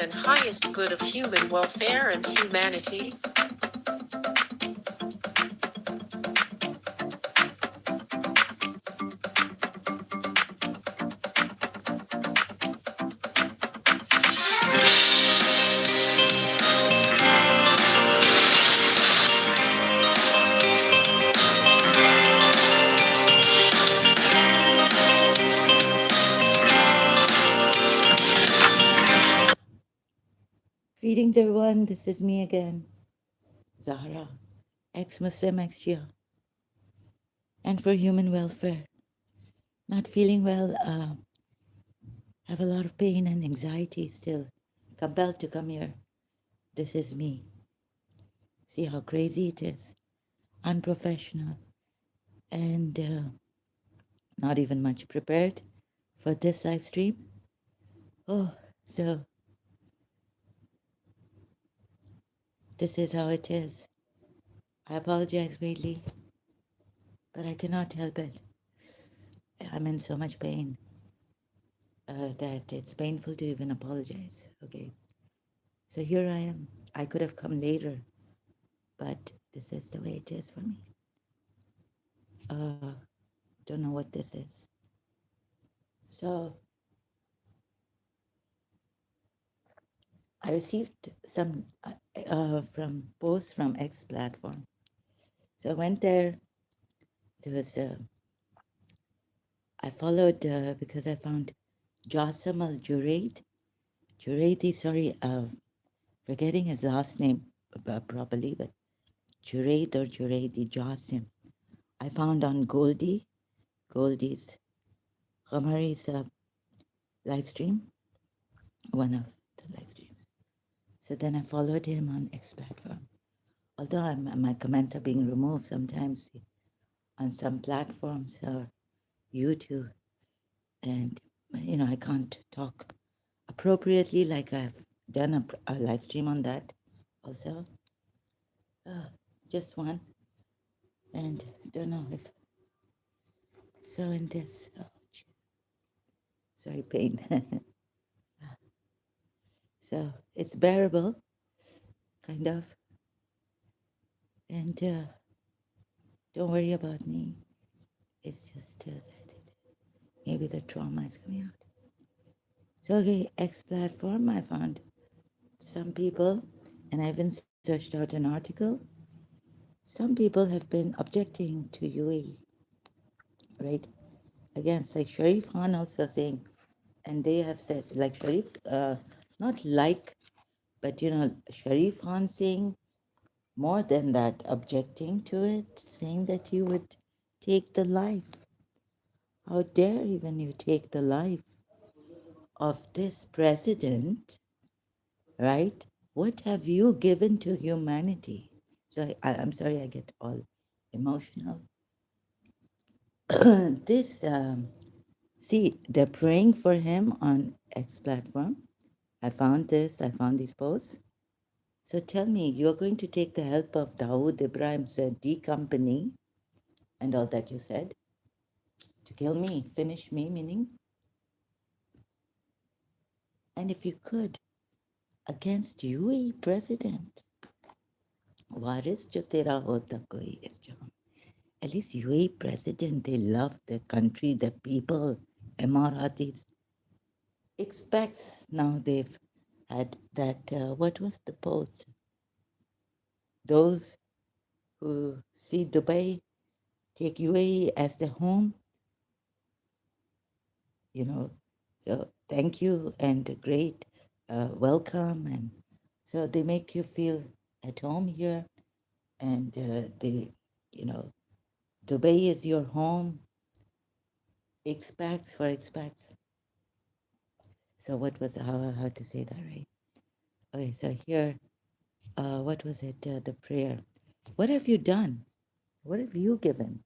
and highest good of human welfare and humanity. Greetings, everyone. This is me again, Zahra, ex-Muslim, ex-Shia, and for human welfare. Not feeling well, have a lot of pain and anxiety still. Compelled to come here. This is me. See how crazy it is. Unprofessional and not even much prepared for this live stream. Oh, so this is how it is. I apologize greatly, but I cannot help it. I'm in so much pain that it's painful to even apologize. Okay. So here I am. I could have come later, but this is the way it is for me. Uh, don't know what this is. So I received some from posts from X platform. So I went there. There was I followed because I found Jassim al Juraidi, sorry, forgetting his last name properly, but Juraid or Juraidi Jassim. I found on Goldie's Qamari's live stream, one of the live streams. So then I followed him on X platform. Although my comments are being removed sometimes on some platforms or YouTube, and I can't talk appropriately like I've done a live stream on that also. Just one, and don't know if so in this. Oh, sorry, pain. So it's bearable, kind of, and don't worry about me. It's just maybe the trauma is coming out. So, okay, X platform, I found some people, and I even searched out an article. Some people have been objecting to UAE, right? Again, it's like Sharif Khan also saying, and they have said, like Sharif, not like, but Sharif Khan saying more than that, objecting to it, saying that you would take the life. How dare even you take the life of this president, right? What have you given to humanity? So I'm sorry, I get all emotional. This, see, they're praying for him on X platform. I found this, I found these posts. So tell me, you're going to take the help of Dawood Ibrahim's D company and all that you said to kill me, finish me, meaning, and if you could, against UAE president, वारिस जो तेरा होता कोई इस जहां. At least UAE president, they love their country, their people. Emiratis expects now they've had that. What was the post? Those who see Dubai take UAE as their home, you know. So thank you and a great welcome, and so they make you feel at home here, and they, you know, Dubai is your home. Expats for expats. So what was how to say that right? Okay, so here, what was it? The prayer. What have you done? What have you given?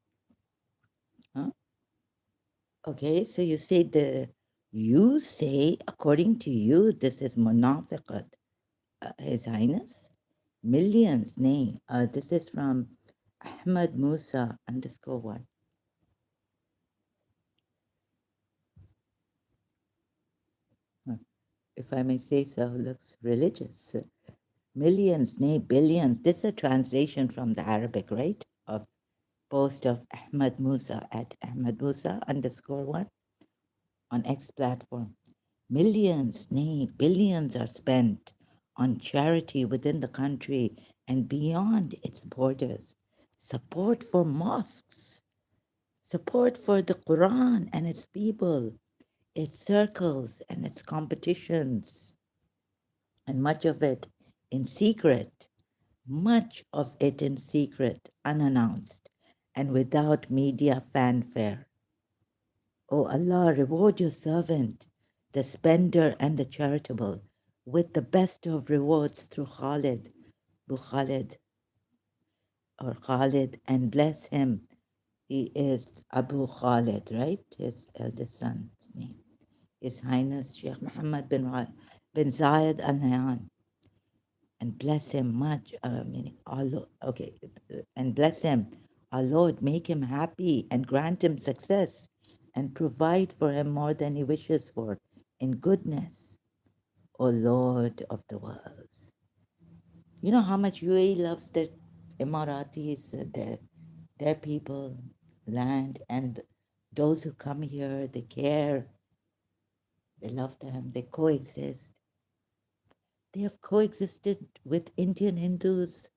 Huh? Okay, so you say according to you this is munafiqat, His Highness. Millions, nay. This is from Ahmad Musa underscore one. Huh. if I may say so, looks religious. Millions, nay, billions. This is a translation from the Arabic, right? Of post of Ahmad Musa at Ahmad Musa underscore one on X platform. Millions, nay, billions are spent on charity within the country and beyond its borders. Support for mosques, support for the Quran and its people, its circles and its competitions, and much of it in secret, much of it in secret, unannounced, and without media fanfare. O Allah, reward your servant, the spender and the charitable, with the best of rewards through Khalid, Bu Khalid, or Khalid, and bless him. He is Abu Khalid, right? His eldest son's name. His Highness Sheikh Muhammad bin Zayed Al Nahyan, and bless him much. Allah, okay, and bless him. Our Lord, make him happy and grant him success and provide for him more than he wishes for in goodness, O Lord of the worlds. You know how much UAE loves their Emiratis, their people, land, and those who come here, they care, they love them, they coexist. They have coexisted with Indian Hindus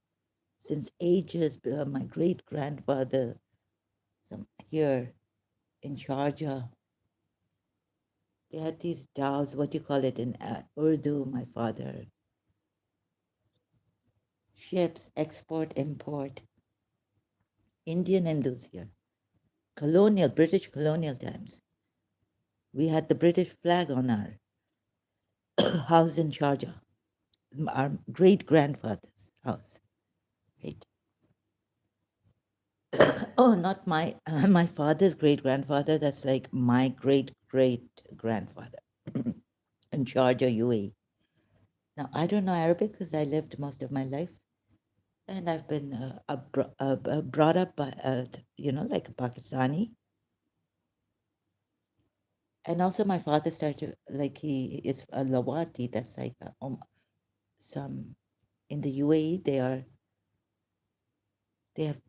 since ages. My great grandfather, some here in Sharjah, they had these dhows, what do you call it in Urdu, my father, ships, export, import, Indian Hindus here. Colonial, British colonial times. We had the British flag on our house in Sharjah, our great grandfather's house, right? Oh, not my my father's great grandfather. That's like my great great grandfather in Sharjah, UAE. Now I don't know Arabic because I lived most of my life, and I've been brought up by like a Pakistani, and also my father started like he is a Lawati. That's like some in the UAE. They have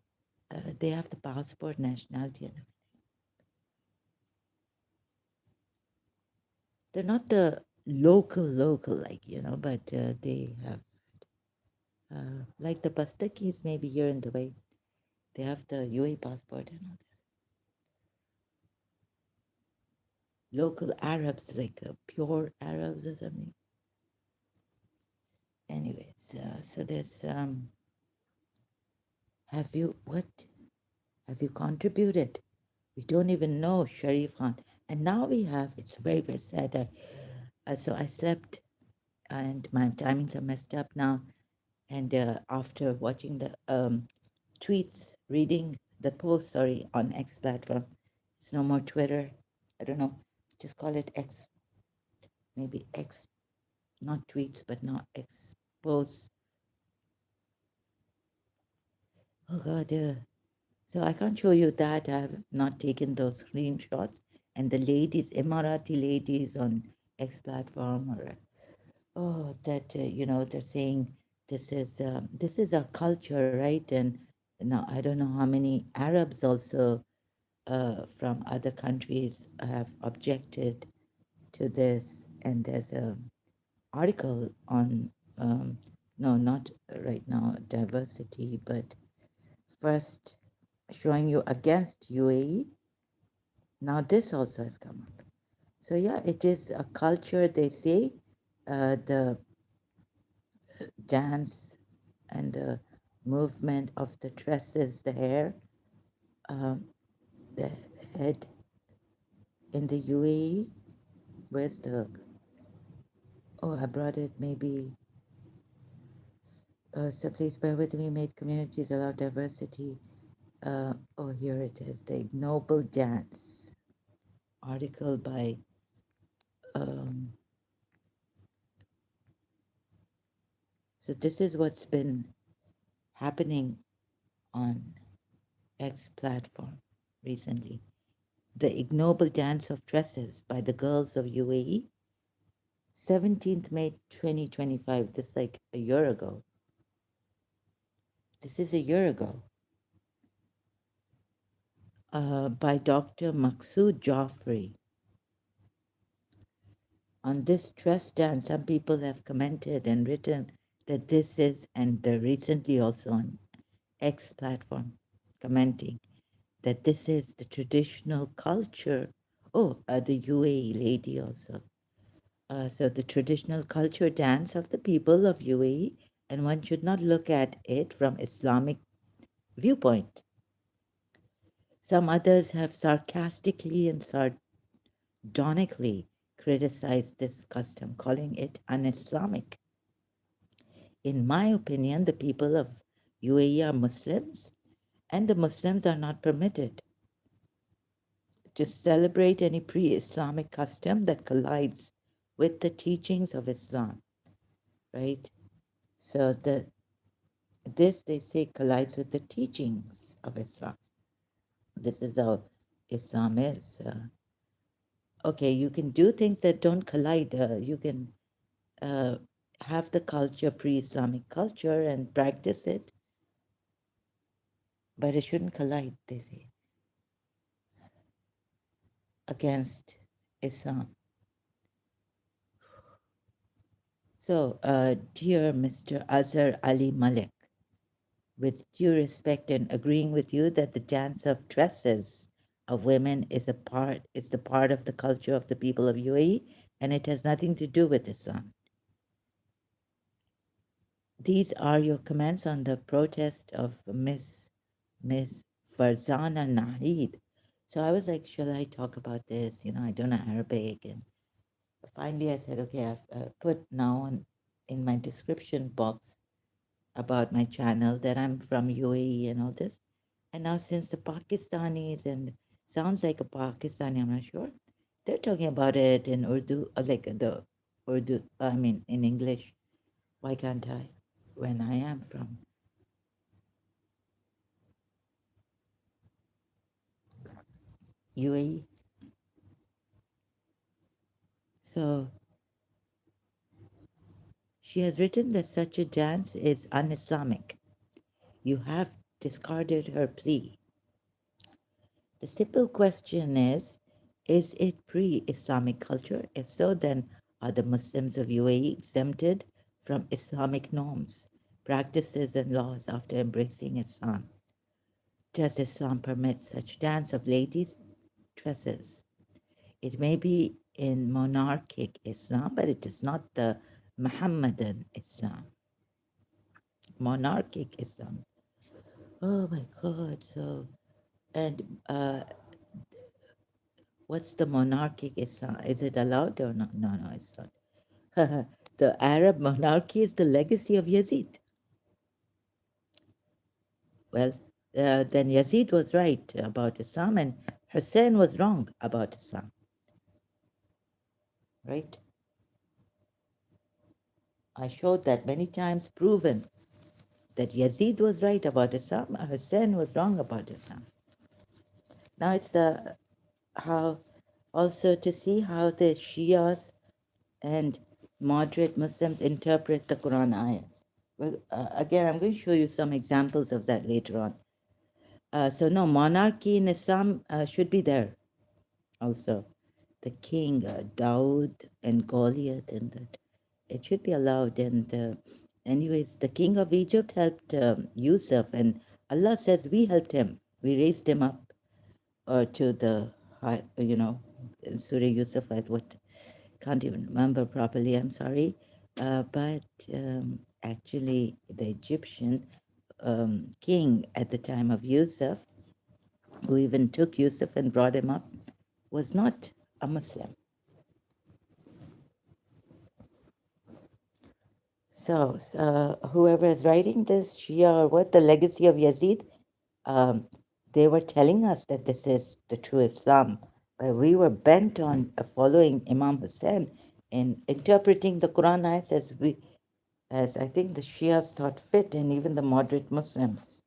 they have the passport nationality and they're not the local like but they have like the Pastakis maybe here in Dubai. They have the UAE passport and all this. Local Arabs, like pure Arabs or something. Anyways, so there's have you what have you contributed? We don't even know Sharif Khan, and now we have. It's very very sad. So I slept, and my timings are messed up now. And after watching the tweets, reading the post, sorry, on X platform, it's no more Twitter. I don't know, just call it X, maybe X, not tweets, but not X posts. Oh God, so I can't show you that. I have not taken those screenshots. And the ladies, Emirati ladies on X platform, or that they're saying this is our culture, right? And now I don't know how many Arabs also from other countries have objected to this. And there's a article on no, not right now, diversity, but first showing you against UAE. Now this also has come up. So yeah, it is a culture, they say. The dance and the movement of the tresses, the hair, um, the head in the UAE. Where's the? Oh, I brought it. Maybe. So please bear with me. Made communities allow diversity. Oh, here it is. The Ignoble Dance article by. Um, so this is what's been happening on X platform recently. The Ignoble Dance of Tresses by the girls of UAE. 17th May 2025, this is like a year ago. This is a year ago. By Dr. Maksud Joffrey. On this dress dance, some people have commented and written that this is, and they're recently also on X platform commenting that this is the traditional culture. Oh, the UAE lady also. So the traditional culture dance of the people of UAE, and one should not look at it from Islamic viewpoint. Some others have sarcastically and sardonically criticized this custom, calling it un-Islamic. In my opinion, the people of UAE are Muslims, and the Muslims are not permitted to celebrate any pre-Islamic custom that collides with the teachings of Islam, right? So this they say collides with the teachings of Islam. This is how Islam is. Okay, you can do things that don't collide. You can uh, have the culture, pre-Islamic culture, and practice it, but it shouldn't collide, they say, against Islam. So, dear Mr. Azhar Ali Malik, with due respect and agreeing with you that the dance of dresses of women is the part of the culture of the people of UAE, and it has nothing to do with Islam. These are your comments on the protest of Miss Farzana Nahid. So I was like, shall I talk about this? You know, I don't know Arabic. And finally I said, okay, I've put now in my description box about my channel that I'm from UAE and all this. And now since the Pakistanis, and sounds like a Pakistani, I'm not sure, they're talking about it in Urdu, like the Urdu, I mean in English. Why can't I? When I am from UAE. So she has written that such a dance is un-Islamic. You have discarded her plea. The simple question is it pre-Islamic culture? If so, then are the Muslims of UAE exempted from Islamic norms, practices, and laws after embracing Islam? Does Islam permit such dance of ladies' dresses? It may be in monarchic Islam, but it is not the Muhammadan Islam. Monarchic Islam. Oh my God! So, and what's the monarchic Islam? Is it allowed or not? No, no, it's not. The Arab monarchy is the legacy of Yazid. Well, then Yazid was right about Islam, and Hussein was wrong about Islam, right? I showed that many times, proven that Yazid was right about Islam, Hussein was wrong about Islam. Now it's the how also to see how the Shias and moderate Muslims interpret the Quran ayahs. Well, again, I'm going to show you some examples of that later on. So no, monarchy in Islam should be there also. The king, Daud and Goliath, and that it should be allowed. And anyways, the king of Egypt helped Yusuf, and Allah says we helped him. We raised him up to the, you know, in Surah Yusuf, I what can't even remember properly. I'm sorry, but actually, the Egyptian king at the time of Yusuf, who even took Yusuf and brought him up, was not a Muslim. So, whoever is writing this, Shia or what, the legacy of Yazid, um, they were telling us that this is the true Islam, but we were bent on following Imam Hussein in interpreting the Quran ayats as I think the Shias thought fit, and even the moderate Muslims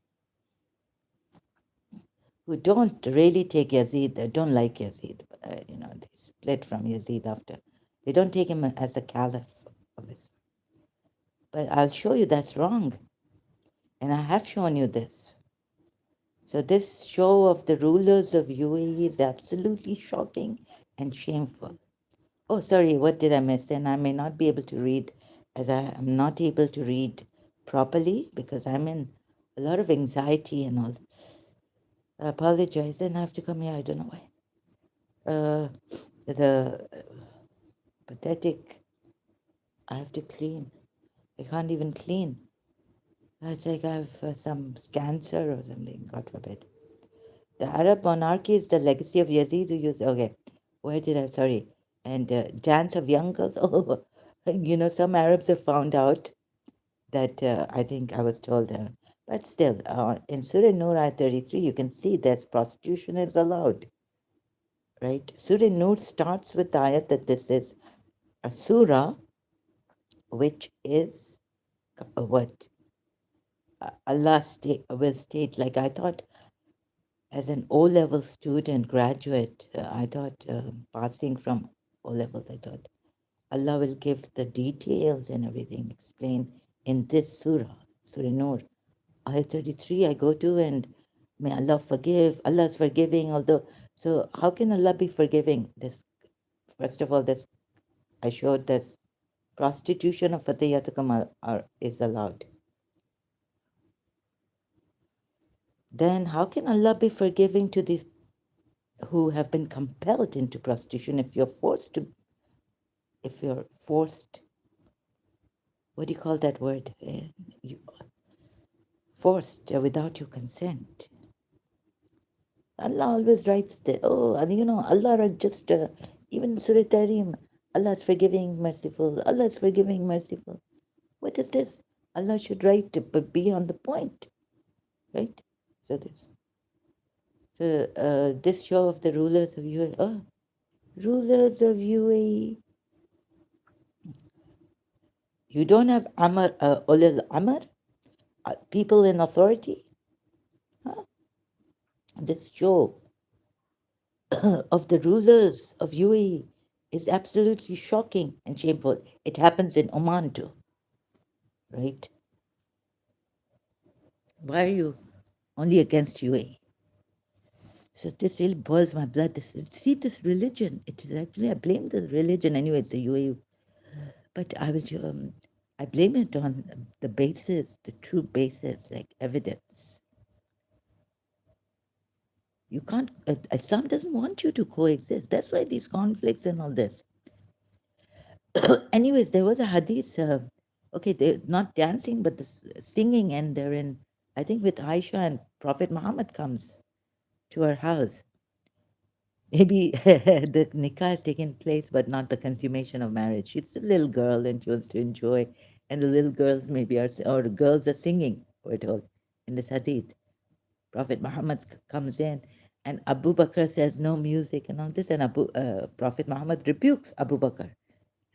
who don't really take Yazid, don't like Yazid, you know, they split from Yazid after They don't take him as the caliph of Islam. But I'll show you that's wrong. And I have shown you this. So this show of the rulers of UAE is absolutely shocking and shameful. Oh, sorry, what did I miss? And I may not be able to read, as I am not able to read properly because I'm in a lot of anxiety and all. I apologize, and I have to come here. I don't know why. The pathetic. I have to clean. I can't even clean. It's like I have some cancer or something. God forbid. The Arab monarchy is the legacy of Yazid. Who used okay. Where did I? Sorry. And dance of young girls. Oh, some Arabs have found out that I think I was told. But still, in Surah Nur ayat 33, you can see that prostitution is allowed. Right? Surah Nur starts with the ayat that this is a surah which is what Allah will state. Like I thought, as an O-level student, graduate, I thought passing from O-levels, I thought Allah will give the details and everything, explain in this surah, Surah Nur. Ayat 33 I go to, and may Allah forgive. Allah is forgiving, although, so how can Allah be forgiving? This, first of all, this I showed this prostitution of Fatiyatukum is allowed. Then how can Allah be forgiving to these who have been compelled into prostitution if you're forced, what do you call that word? You, forced without your consent. Allah always writes Allah just, even Surah Tarim, Allah is forgiving, merciful. Allah is forgiving, merciful. What is this? Allah should write, but be on the point, right? So this show of the rulers of UAE. Oh, rulers of UAE. You don't have Amr, Ulil Amr, people in authority. Huh? This show of the rulers of UAE is absolutely shocking and shameful. It happens in Oman too, right? Why are you only against UAE? So this really boils my blood. This religion. It is actually, I blame the religion anyway. It's the UAE, but I blame it on the basis, the true basis, like evidence. You can't. Islam doesn't want you to coexist. That's why these conflicts and all this. Anyways, there was a hadith. Okay, they're not dancing, but singing, and they're in. I think with Aisha, and Prophet Muhammad comes to her house. Maybe the nikah has taken place, but not the consummation of marriage. She's a little girl, and she wants to enjoy. And the little girls maybe are, or girls are singing. We're told in this hadith. Prophet Muhammad comes in, and Abu Bakr says no music and all this, and Prophet Muhammad rebukes Abu Bakr.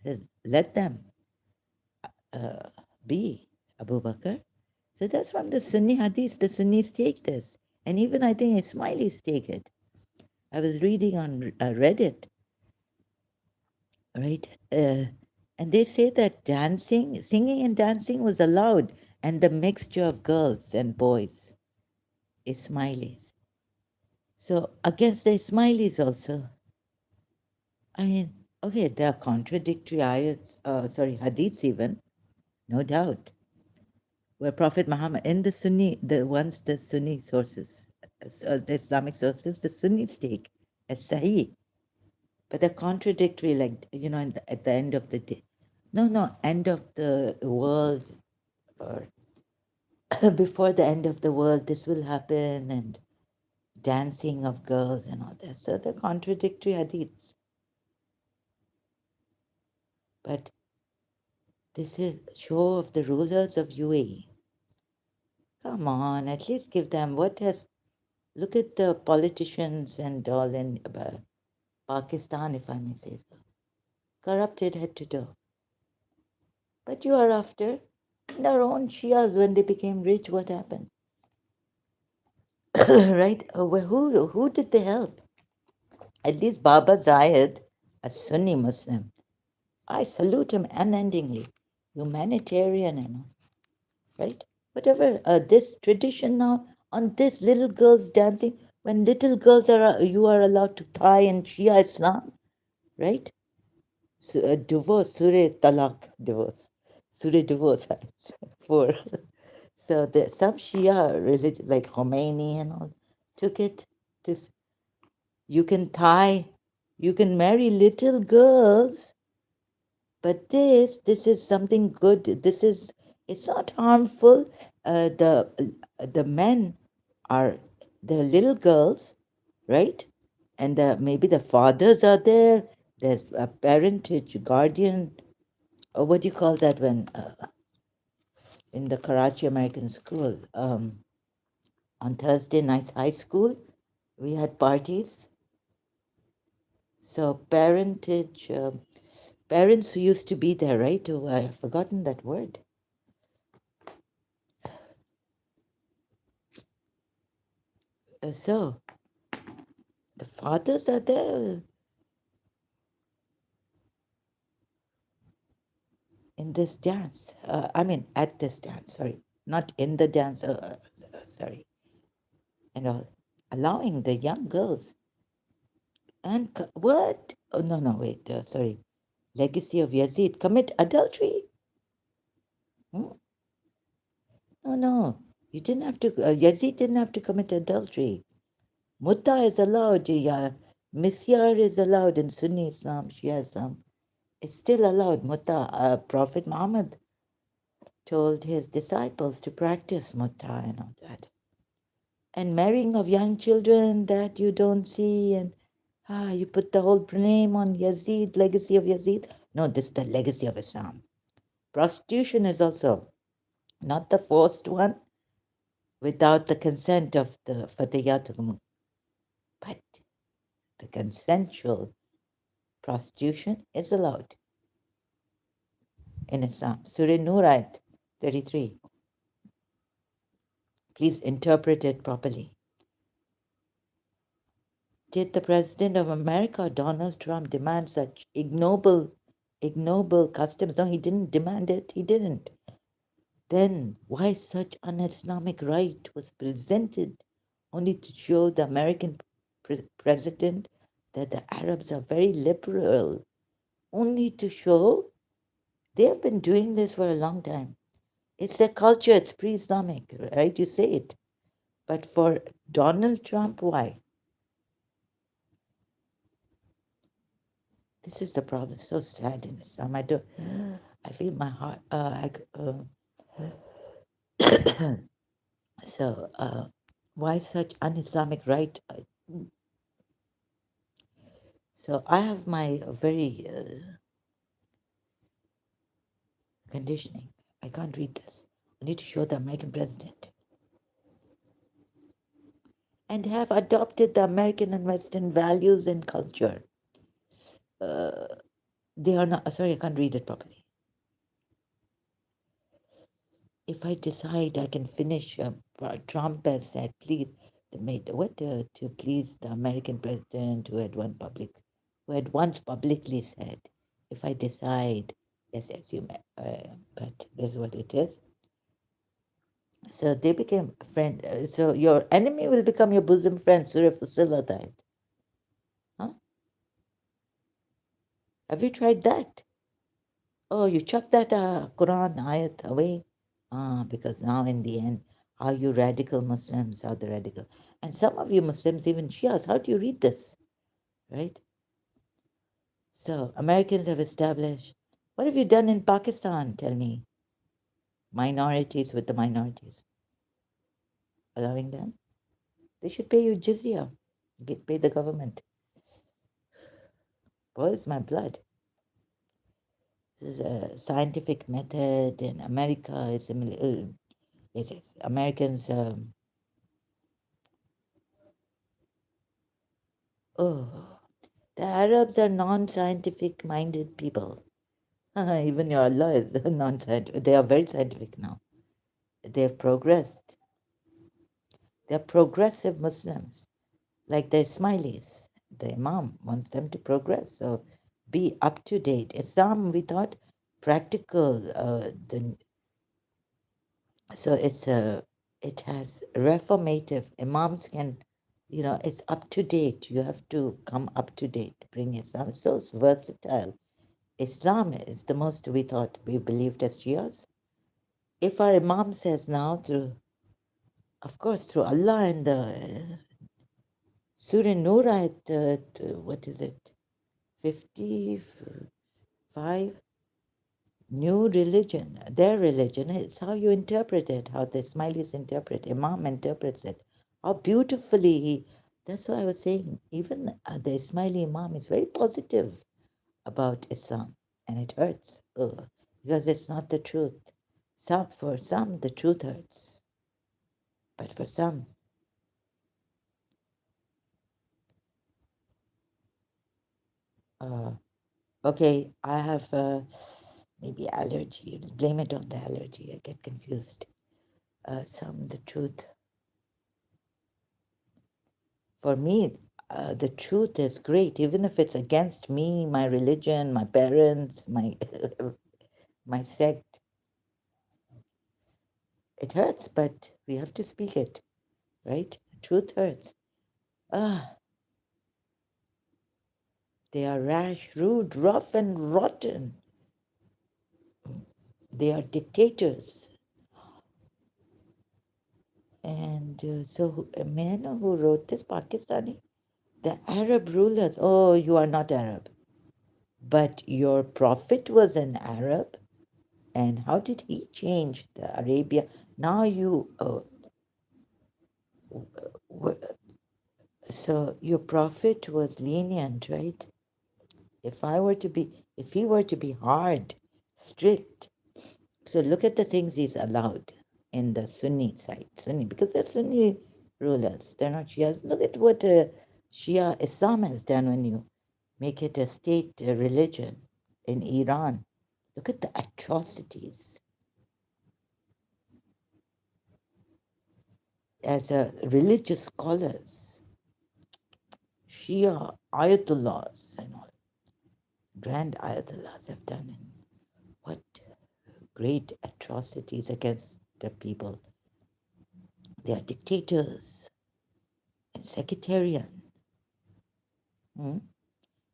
Says, let them be, Abu Bakr. So that's from the Sunni hadith. The Sunnis take this, and even I think Ismailis take it. I was reading on Reddit, right? And they say that singing and dancing was allowed, and the mixture of girls and boys, Ismailis. So against the Ismailis also, I mean, okay, there are contradictory ayats, hadiths even, no doubt, where Prophet Muhammad, in the Sunni sources, the Islamic sources, the Sunnis take as sahih, but they're contradictory, like, at the end of the day. No, end of the world, or before the end of the world, this will happen, and dancing of girls and all that. So they're contradictory hadiths. But this is show of the rulers of UAE. Come on, at least give them what has. Look at the politicians and all in Pakistan, if I may say so. Corrupted head to toe. But you are after their own Shias when they became rich. What happened? Right? Who did they help? At least Baba Zayed, a Sunni Muslim, I salute him unendingly. Humanitarian and all, right? Whatever, this tradition now on this little girls dancing, when little girls are, you are allowed to tie in Shia Islam, right? Divorce, Surah Talaq, divorce. Surah divorce, four. So some Shia religion, like Khomeini and all, took it to, you can tie, you can marry little girls, but this is something good. This is, it's not harmful. The men are the little girls, right? And maybe the fathers are there. There's a parentage, guardian, or what do you call that when in the Karachi American school? On Thursday nights, high school, we had parties. So parentage, parents who used to be there, right? Oh, I've forgotten that word. So the fathers are there in this dance. I mean, at this dance, sorry, not in the dance, sorry, and all, allowing the young girls and what? Oh, no, no, wait, sorry. Legacy of Yazid, commit adultery? Hmm? No, no, you didn't have to, Yazid didn't have to commit adultery. Mutta is allowed, yeah. Misyar is allowed in Sunni Islam, Shia Islam. It's still allowed. Mutta, Prophet Muhammad told his disciples to practice mutta and all that. And marrying of young children that you don't see, and you put the whole name on Yazid, legacy of Yazid. No, this is the legacy of Islam. Prostitution is also not the forced one without the consent of the Fatiyat, but the consensual prostitution is allowed in Islam. Surah Nur ayat 33. Please interpret it properly. Did the President of America, Donald Trump, demand such ignoble customs? No, he didn't demand it. He didn't. Then why such un-Islamic right was presented only to show the American president that the Arabs are very liberal, only to show they have been doing this for a long time. It's their culture, it's pre-Islamic, right? You say it. But for Donald Trump, why? This is the problem. So sad in Islam. I feel my heart. So, why such un-Islamic right? So I have my very conditioning. I can't read this. I need to show the American president. And have adopted the American and Western values and culture. They are not, sorry, I can't read it properly. If I decide I can finish, Trump has said, please, to please the American president who had once publicly said, if I decide, yes, you may, but this is what it is. So they became a friend. So your enemy will become your bosom friend. Surah Fusilah died. Huh? Have you tried that? Oh, you chuck that Quran ayat away? Because now in the end, are you radical Muslims? Are the radical? And some of you Muslims, even Shias, how do you read this? Right? So Americans have established. What have you done in Pakistan? Tell me. Minorities with the minorities. Allowing them? They should pay you jizya. Pay the government. Boils my blood. This is a scientific method in America. It's it is. Americans, oh, the Arabs are non-scientific minded people. Even your Allah is non-scientific. They are very scientific now. They have progressed. They're progressive Muslims, like the Ismailis. The Imam wants them to progress. So be up to date. Islam, we thought, practical. So it has reformative. Imams can, it's up to date. You have to come up to date, bring Islam. So it's versatile. Islam is the most, we thought, we believed as Shias. If our Imam says now, through, of course, through Allah and the Surah Nur ayat, what is it, 55, new religion, their religion, it's how you interpret it, how the Ismailis interpret, Imam interprets it, how beautifully he, that's why I was saying, even the Ismaili Imam is very positive about Islam, and it hurts because it's not the truth. For some, the truth hurts, but for some, okay, I have maybe allergy. Blame it on the allergy. I get confused. Some, the truth. For me, the truth is great, even if it's against me, my religion, my parents, my my sect. It hurts, but we have to speak it, right? Truth hurts. Ah, they are rash, rude, rough, and rotten. They are dictators. And so, may I know who wrote this? Pakistani? The Arab rulers. Oh, you are not Arab. But your prophet was an Arab. And how did he change the Arabia? Now you, so your prophet was lenient, right? If he were to be hard, strict, so look at the things he's allowed in the Sunni side, because they're Sunni rulers, they're not Shias. Look at what Shia Islam has done when you make it a state religion in Iran. Look at the atrocities. As religious scholars, Shia ayatollahs and all, grand ayatollahs have done it. What great atrocities against the people. They are dictators and sectarian. Hmm?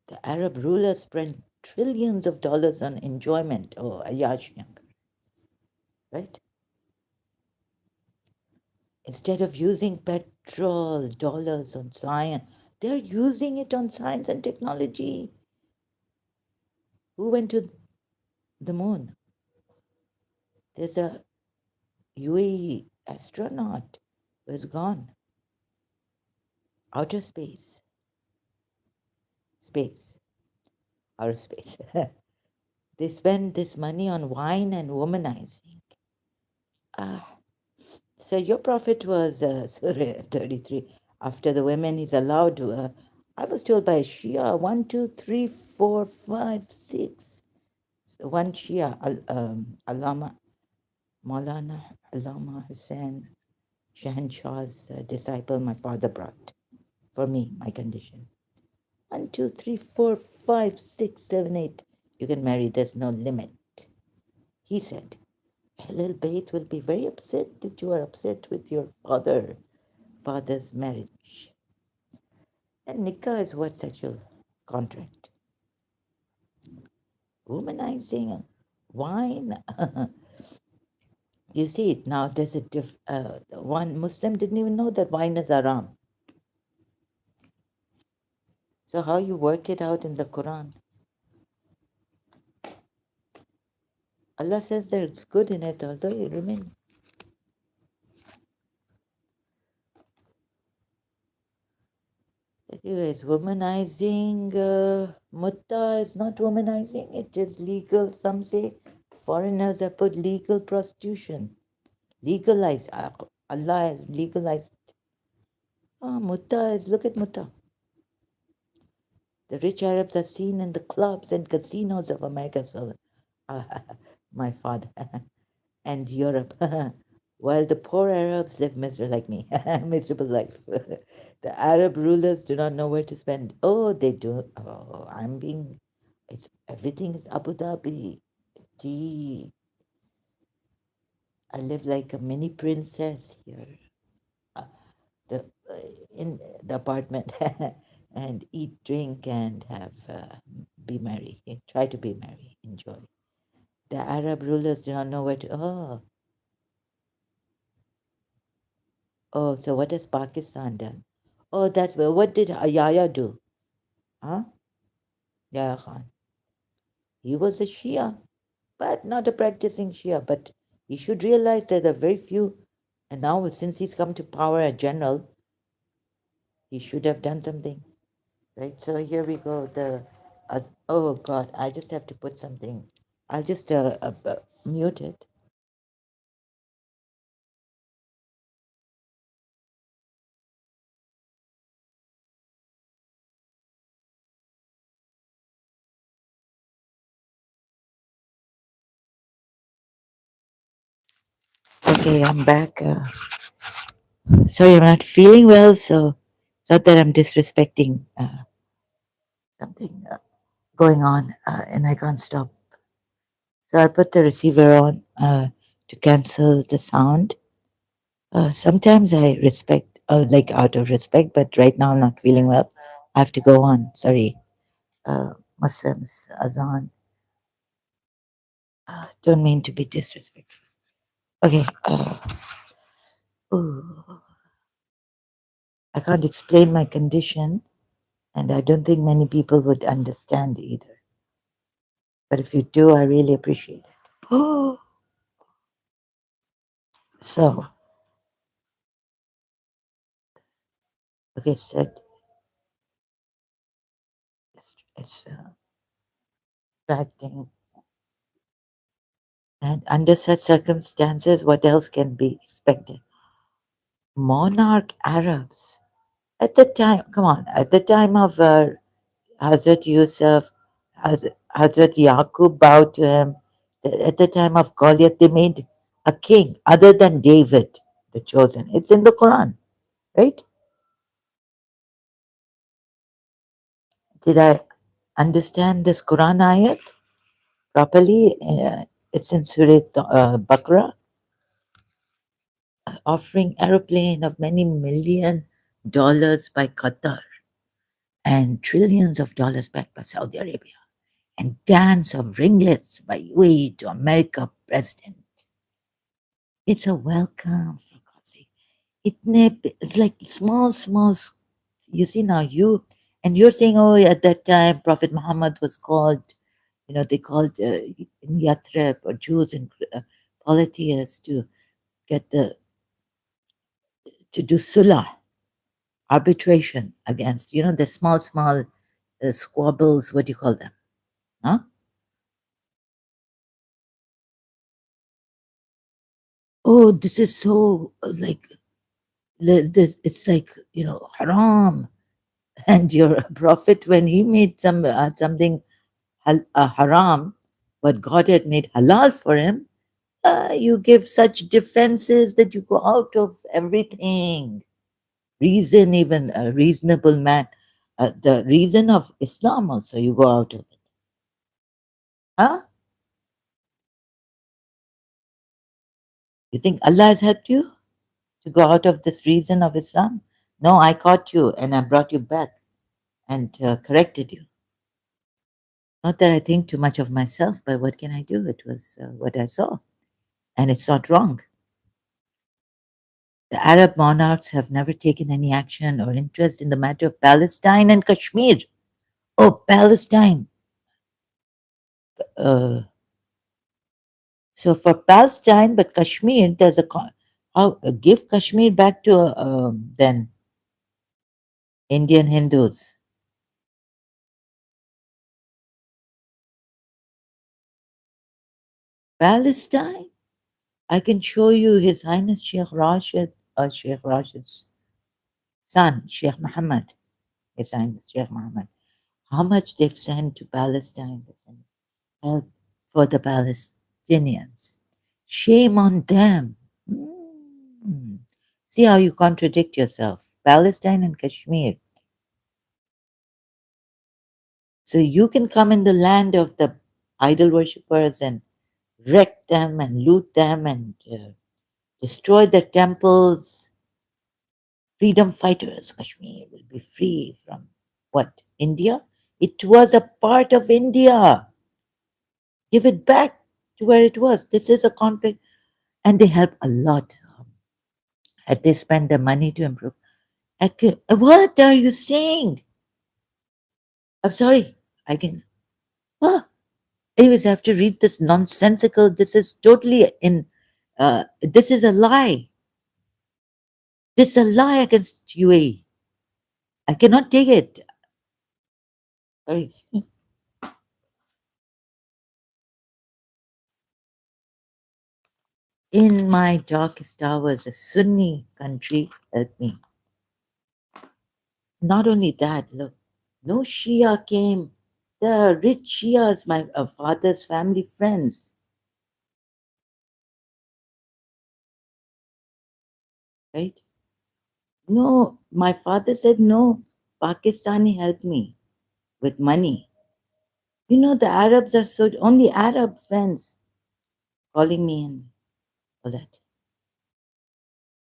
The Arab rulers spent trillions of dollars on enjoyment. Oh, Ayash Younger, right? Instead of using petrol dollars on science, they're using it on science and technology. Who went to the moon? There's a UAE astronaut who is gone. Outer space. Space. Outer space. They spend this money on wine and womanizing. Ah, so your prophet was Surah 33. After the women, he's allowed to. I was told by Shia 1, 2, 3, 4, 5, 6. So one Shia, Allama, Maulana Allama Hussain Shahanshah's disciple, my father brought for me, my condition. 1, 2, 3, 4, 5, 6, 7, 8. You can marry, there's no limit. He said, Ahlul Bayt will be very upset that you are upset with your father's marriage. And nikah is what? Sexual contract. Womanizing, wine. You see it now. There's a one Muslim didn't even know that wine is haram. So how you work it out in the Quran? Allah says there's good in it, although you remain. Anyways, womanizing, mutta is not womanizing, it is legal. Some say foreigners have put legal prostitution. Legalized. Allah has legalized. Mutta is, look at mutta. The rich Arabs are seen in the clubs and casinos of America. So, my father. And Europe. While the poor Arabs live miserable like me, miserable life. The Arab rulers do not know where to spend. Oh, they do. Oh, I'm being It's everything is Abu Dhabi. Gee, I live like a mini princess here. Uh, the in the apartment and eat, drink, and have be merry. Try to be merry. Enjoy. The Arab rulers do not know where to. Oh, so what has Pakistan done? Oh, that's well. What did Yahya do? Huh? Yahya Khan. He was a Shia, but not a practicing Shia. But he should realize that there are very few. And now, since he's come to power, a general, he should have done something, right? So here we go. Oh God, I just have to put something. I'll just mute it. Okay, I'm back. Sorry, I'm not feeling well, so it's not that I'm disrespecting something going on, and I can't stop. So I'll put the receiver on to cancel the sound. Sometimes I respect, like out of respect, but right now I'm not feeling well. I have to go on. Sorry, Muslims, Azan. Don't mean to be disrespectful. Okay. Ooh, I can't explain my condition, and I don't think many people would understand either. But if you do, I really appreciate it. So, okay, so it's distracting. And under such circumstances, what else can be expected? Monarch Arabs. At the time, come on, at the time of Hazrat Yusuf, Hazrat Yaqub bowed to him. At the time of Goliath, they made a king other than David, the chosen. It's in the Quran, right? Did I understand this Quran ayat properly? It's in Surah Baqarah, offering aeroplane of many million dollars by Qatar and trillions of dollars backed by Saudi Arabia, and dance of ringlets by UAE to America president. It's a welcome, for God's sake. It's like small. You see now, and you're saying, oh, at that time, Prophet Muhammad was called, they called in Yathrib or Jews and polytheists get the to do sulah, arbitration against, the small squabbles. What do you call them? Huh? Oh, this is so like this. It's like haram. And your prophet, when he made something haram, but God had made halal for him, you give such defenses that you go out of everything. Reason, even a reasonable man, the reason of Islam also, you go out of it. Huh? You think Allah has helped you to go out of this reason of Islam? No, I caught you and I brought you back and corrected you. Not that I think too much of myself, but what can I do? It was what I saw, and it's not wrong. The Arab monarchs have never taken any action or interest in the matter of Palestine and Kashmir. Oh, Palestine. Uh, so for Palestine, but Kashmir, there's how give Kashmir back to then Indian Hindus. Palestine. I can show you His Highness Sheikh Rashid's son, Sheikh Muhammad, His Highness Sheikh Muhammad. How much they've sent to Palestine to send help for the Palestinians. Shame on them. Mm. See how you contradict yourself. Palestine and Kashmir. So you can come in the land of the idol worshippers and wreck them and loot them and destroy their temples. Freedom fighters, Kashmir will be free from what? India? It was a part of India. Give it back to where it was. This is a conflict, and they help a lot. And they spend the money to improve. What are you saying? I'm sorry. I can. Ah, anyways, I have to read this nonsensical. This is totally in. This is a lie. This is a lie against UAE. I cannot take it. Sorry. In my darkest hours, a Sunni country helped me. Not only that, look, no Shia came. There are rich Shias, my father's family friends, right? No, my father said no. Pakistani helped me with money. You know, the Arabs are so only Arab friends calling me and all that.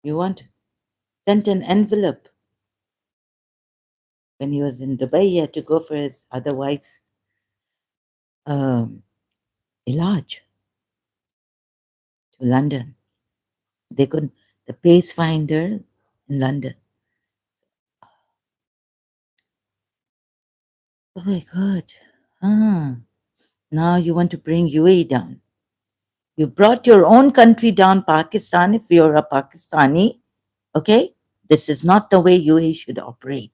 You want? Sent an envelope when he was in Dubai. He had to go for his other wife's um, ilaj to London. They couldn't, the pace finder in London. Oh my God. Ah, now you want to bring UAE down. You brought your own country down, Pakistan, if you're a Pakistani. Okay? This is not the way UAE should operate.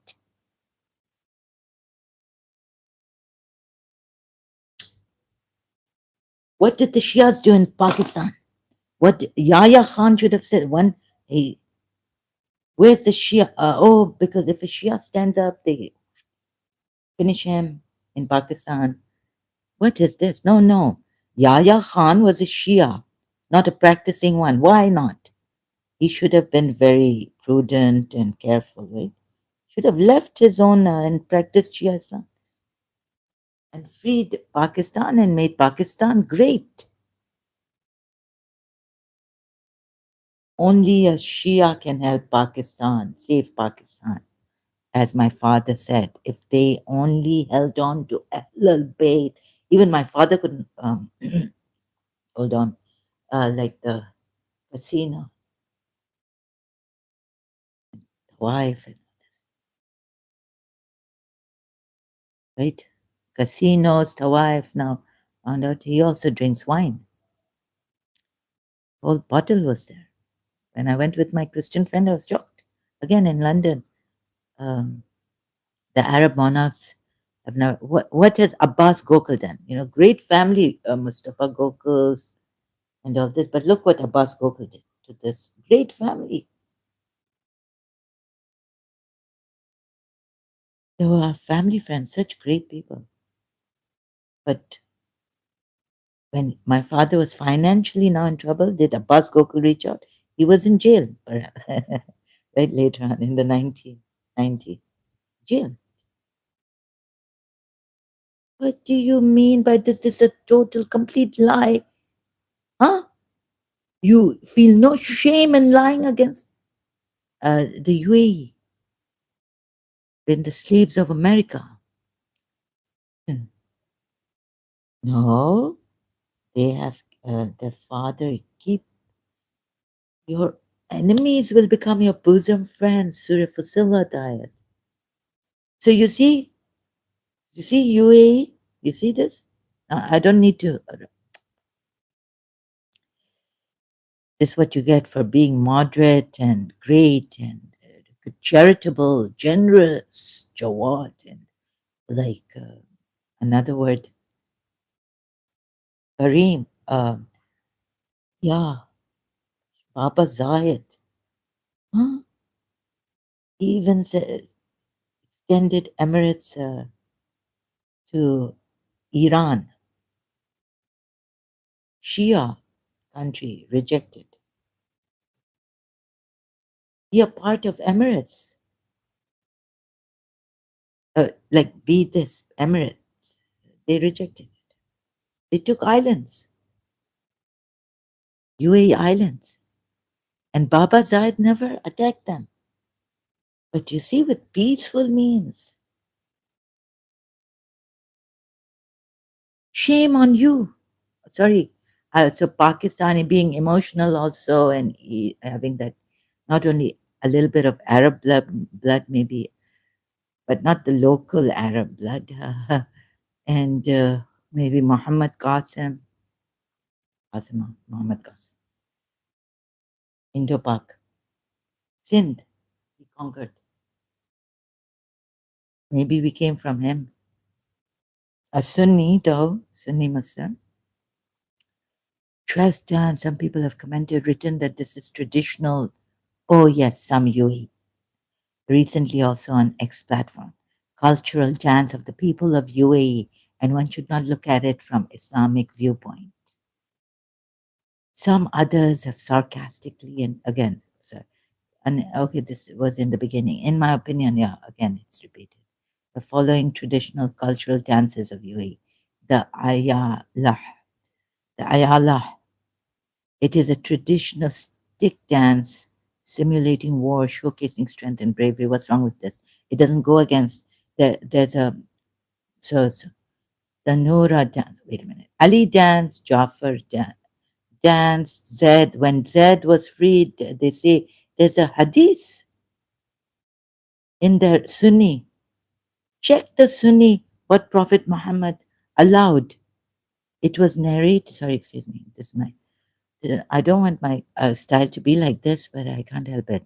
What did the Shias do in Pakistan? What Yahya Khan should have said, one, hey, where's the Shia? Oh, because if a Shia stands up, they finish him in Pakistan. What is this? No, no. Yahya Khan was a Shia, not a practicing one. Why not? He should have been very prudent and careful, right? Should have left his own and practiced Shia Islam and freed Pakistan and made Pakistan great. Only a Shia can help Pakistan, save Pakistan. As my father said, if they only held on to Ahlul Bayt, even my father couldn't hold on, like the casino, the wife, right? Casinos, the wife. Now found out he also drinks wine. Whole bottle was there. When I went with my Christian friend, I was shocked. Again in London, um, the Arab monarchs have now. What has Abbas Gokul done? You know, great family, Mustafa Gokul and all this. But look what Abbas Gokul did to this great family. They were family friends, such great people. But when my father was financially now in trouble, did Abbas Gokul reach out? He was in jail, right later on in the 1990s. Jail. What do you mean by this? This is a total, complete lie. Huh? You feel no shame in lying against the UAE, been the slaves of America. Hmm. No, they have their father. Keep your enemies will become your bosom friends. Surah Fasila diet. So you see UAE, you see this? I don't need to. This is what you get for being moderate and great and charitable, generous, Jawad, and like another word, Kareem. Yeah, Baba Zayed. Huh? He even extended Emirates to Iran. Shia country rejected. Be a part of Emirates. Like be this Emirates. They rejected it. They took islands, UAE islands, and Baba Zayed never attacked them. But you see, with peaceful means, shame on you. Sorry. So Pakistani being emotional also, and having that not only a little bit of Arab blood maybe, but not the local Arab blood, and maybe Muhammad Qasim, Muhammad Qasim, Indo-Pak, Sindh, he conquered. Maybe we came from him. A Sunni though, Sunni Muslim. Trust dance. Some people have commented, written that this is traditional. Oh yes, some UAE. Recently also on X platform. Cultural dance of the people of UAE, and one should not look at it from Islamic viewpoint. Some others have sarcastically, and again, so, and okay, this was in the beginning. In my opinion, yeah, again, it's repeated. The following traditional cultural dances of UAE. The Ayalah. The Ayalah. It is a traditional stick dance simulating war, showcasing strength and bravery. What's wrong with this? It doesn't go against there's a so the Noura dance. Wait a minute. Ali dance, Jafar dance, Zed. When Zed was freed, they say there's a hadith in the Sunni. Check the Sunni, what Prophet Muhammad allowed. It was narrated. Sorry, excuse me. This is my. I don't want my style to be like this, but I can't help it.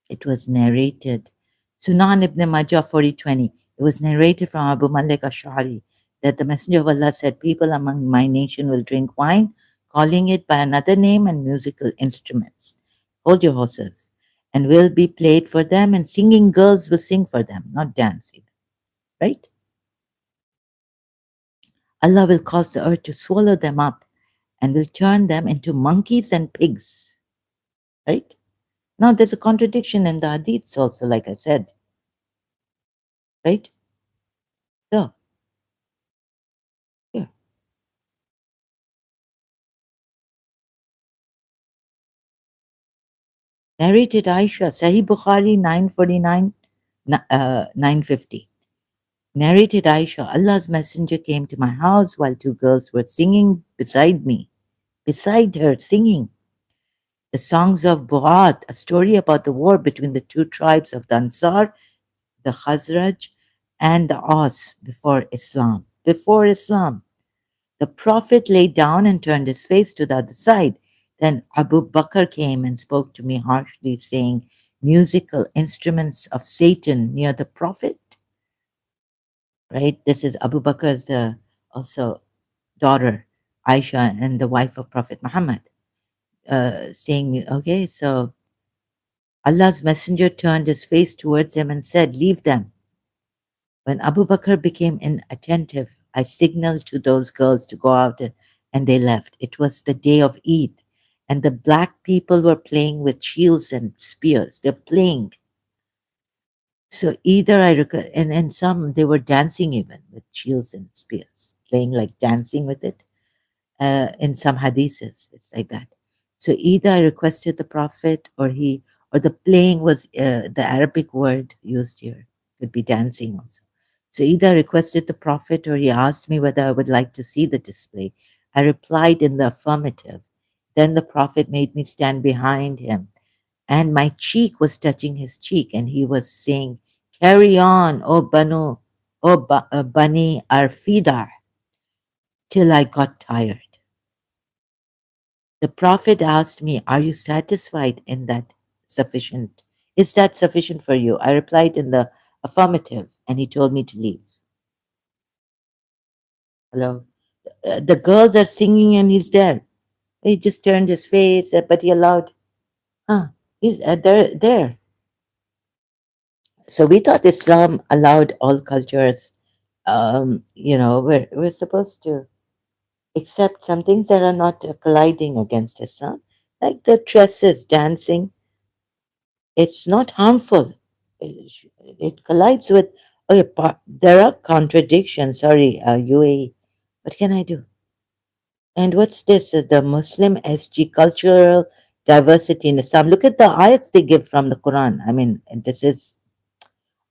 It was narrated. Sunan ibn Majah 4020. It was narrated from Abu Malik Ash'ari that the Messenger of Allah said, people among my nation will drink wine, calling it by another name, and musical instruments. Hold your horses. And will be played for them, and singing girls will sing for them, not dancing. Right? Allah will cause the earth to swallow them up and will turn them into monkeys and pigs. Right? Now, there's a contradiction in the hadiths also, like I said. Right? So, here. Narrated Aisha, Sahih Bukhari 949, 950. Narrated Aisha, Allah's messenger came to my house while two girls were singing beside me, beside her singing. The songs of Bu'at, a story about the war between the two tribes of the Ansar, the Khazraj, and the Aus before Islam. Before Islam. The Prophet lay down and turned his face to the other side. Then Abu Bakr came and spoke to me harshly, saying, musical instruments of Satan near the Prophet. Right? This is Abu Bakr's also daughter, Aisha, and the wife of Prophet Muhammad, saying, okay, so Allah's messenger turned his face towards him and said, leave them. When Abu Bakr became inattentive, I signaled to those girls to go out and they left. It was the day of Eid, and the black people were playing with shields and spears. They're playing. So either and some they were dancing even with shields and spears, playing like dancing with it. In some hadiths, it's like that. So either I requested the Prophet, or the playing was the Arabic word used here, could be dancing also. So either I requested the Prophet or he asked me whether I would like to see the display. I replied in the affirmative. Then the Prophet made me stand behind him, and my cheek was touching his cheek, and he was saying, carry on, O Banu, Bani Arfida, till I got tired. The Prophet asked me, are you satisfied in that sufficient? Is that sufficient for you? I replied in the affirmative, and he told me to leave. Hello? The girls are singing, and he's there. He just turned his face, but he allowed, he's there. So we thought Islam allowed all cultures. We're supposed to accept some things that are not colliding against Islam, like the tresses dancing. It's not harmful. It collides with Okay, there are contradictions. Sorry, UAE. What can I do? And what's this? The Muslim SG cultural diversity in Islam. Look at the ayats they give from the Quran. I mean, this is,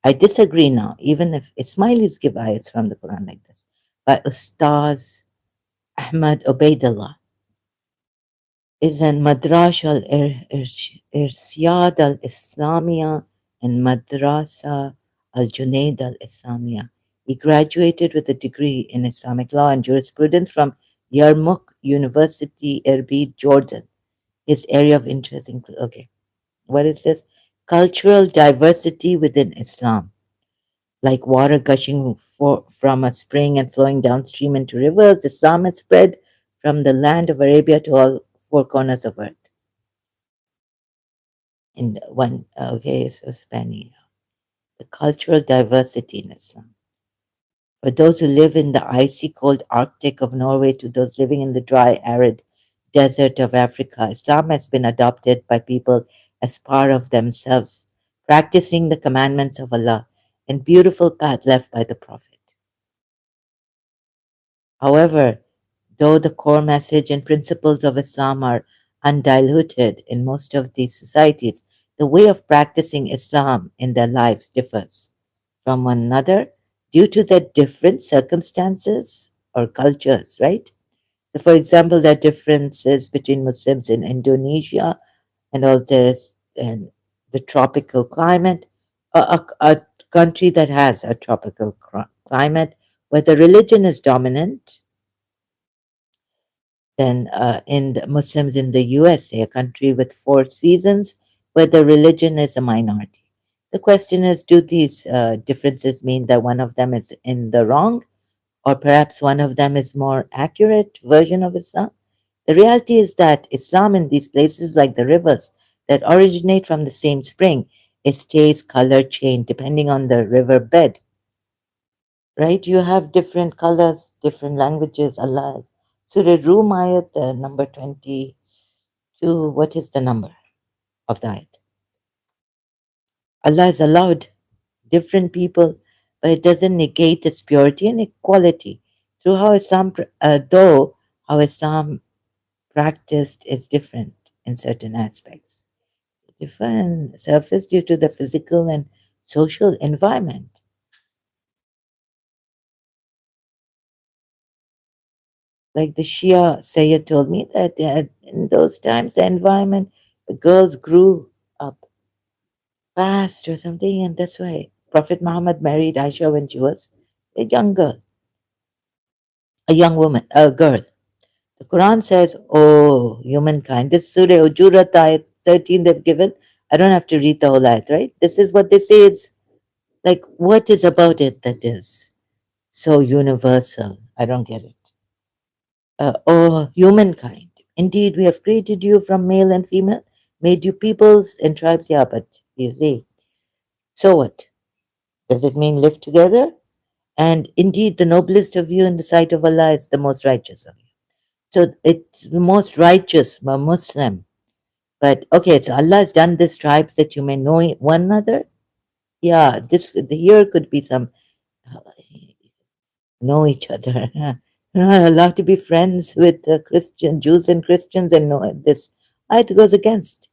I disagree now, even if Ismailis give ayats from the Quran like this. By Ustaz Ahmad Ubaidullah is an Madrash al-Irsyad al-Islamia and Madrasa al-Junaid al-Islamia. He graduated with a degree in Islamic law and jurisprudence from Yarmouk University, Erbil, Jordan. His area of interest includes, okay, what is this? Cultural diversity within Islam, like water gushing from a spring and flowing downstream into rivers. Islam has spread from the land of Arabia to all four corners of earth. In one, okay, so Spanish, the cultural diversity in Islam. For those who live in the icy cold Arctic of Norway to those living in the dry, arid desert of Africa, Islam has been adopted by people as part of themselves, practicing the commandments of Allah and beautiful path left by the Prophet. However, though the core message and principles of Islam are undiluted in most of these societies, the way of practicing Islam in their lives differs from one another due to their different circumstances or cultures, right? So, for example, there are differences between Muslims in Indonesia and all this, and the tropical climate, a country that has a tropical climate where the religion is dominant than in the Muslims in the USA, a country with four seasons where the religion is a minority. The question is, do these differences mean that one of them is in the wrong, or perhaps one of them is more accurate version of Islam? The reality is that Islam in these places, like the rivers that originate from the same spring, it stays color changed depending on the river bed, right? You have different colors, different languages, Allahs. Surah Rum ayat number 22. What is the number of the ayat? Allah has allowed different people, but it doesn't negate its purity and equality. Through how Islam, though how Islam practiced is different in certain aspects. Different surface due to the physical and social environment. Like the Shia Sayyid told me that in those times, the environment, the girls grew up fast or something, and that's why Prophet Muhammad married Aisha when she was a young girl, a young woman, a girl. The Quran says, "Oh, humankind." This Surah Ujurat ayat 13 they've given. I don't have to read the whole ayat, right? This is what they say. It's like, what is about it that is so universal? I don't get it. Oh, humankind. Indeed, we have created you from male and female, made you peoples and tribes. Yeah, but you see, so what? Does it mean live together? And indeed, the noblest of you in the sight of Allah is the most righteous of you. So it's the most righteous, a Muslim. But okay, so Allah has done this tribes that you may know one another. Yeah, this here could be some know each other. You're not allowed to be friends with Christian Jews and Christians and know this. Ayat goes against.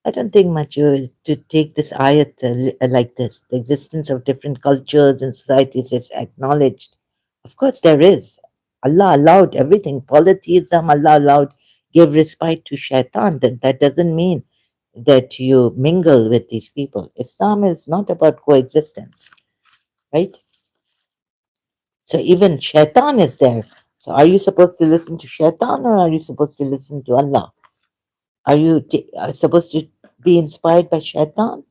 I don't think much to take this ayat like this. The existence of different cultures and societies is acknowledged. Of course, there is. Allah allowed everything. Polytheism, Allah allowed, give respite to shaitan. That doesn't mean that you mingle with these people. Islam is not about coexistence, right? So even shaitan is there. So are you supposed to listen to shaitan or are you supposed to listen to Allah? Are you supposed to be inspired by shaitan?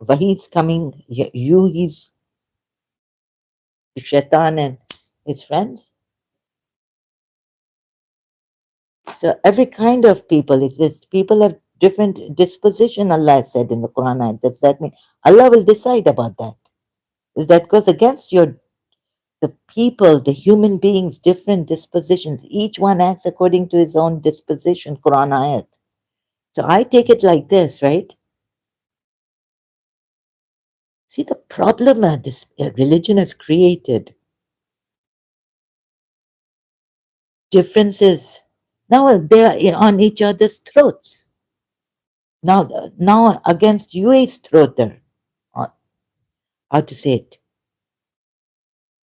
Wahi's coming, he's shaitan and his friends. So every kind of people exists. People have different disposition, Allah said in the Quran. Does that mean Allah will decide about that? Because that goes against your the people, the human beings, different dispositions. Each one acts according to his own disposition, Quran ayat. So I take it like this, right? See the problem this religion has created differences. Now they are on each other's throats. Now against UAE's throat there. Uh, How to say it?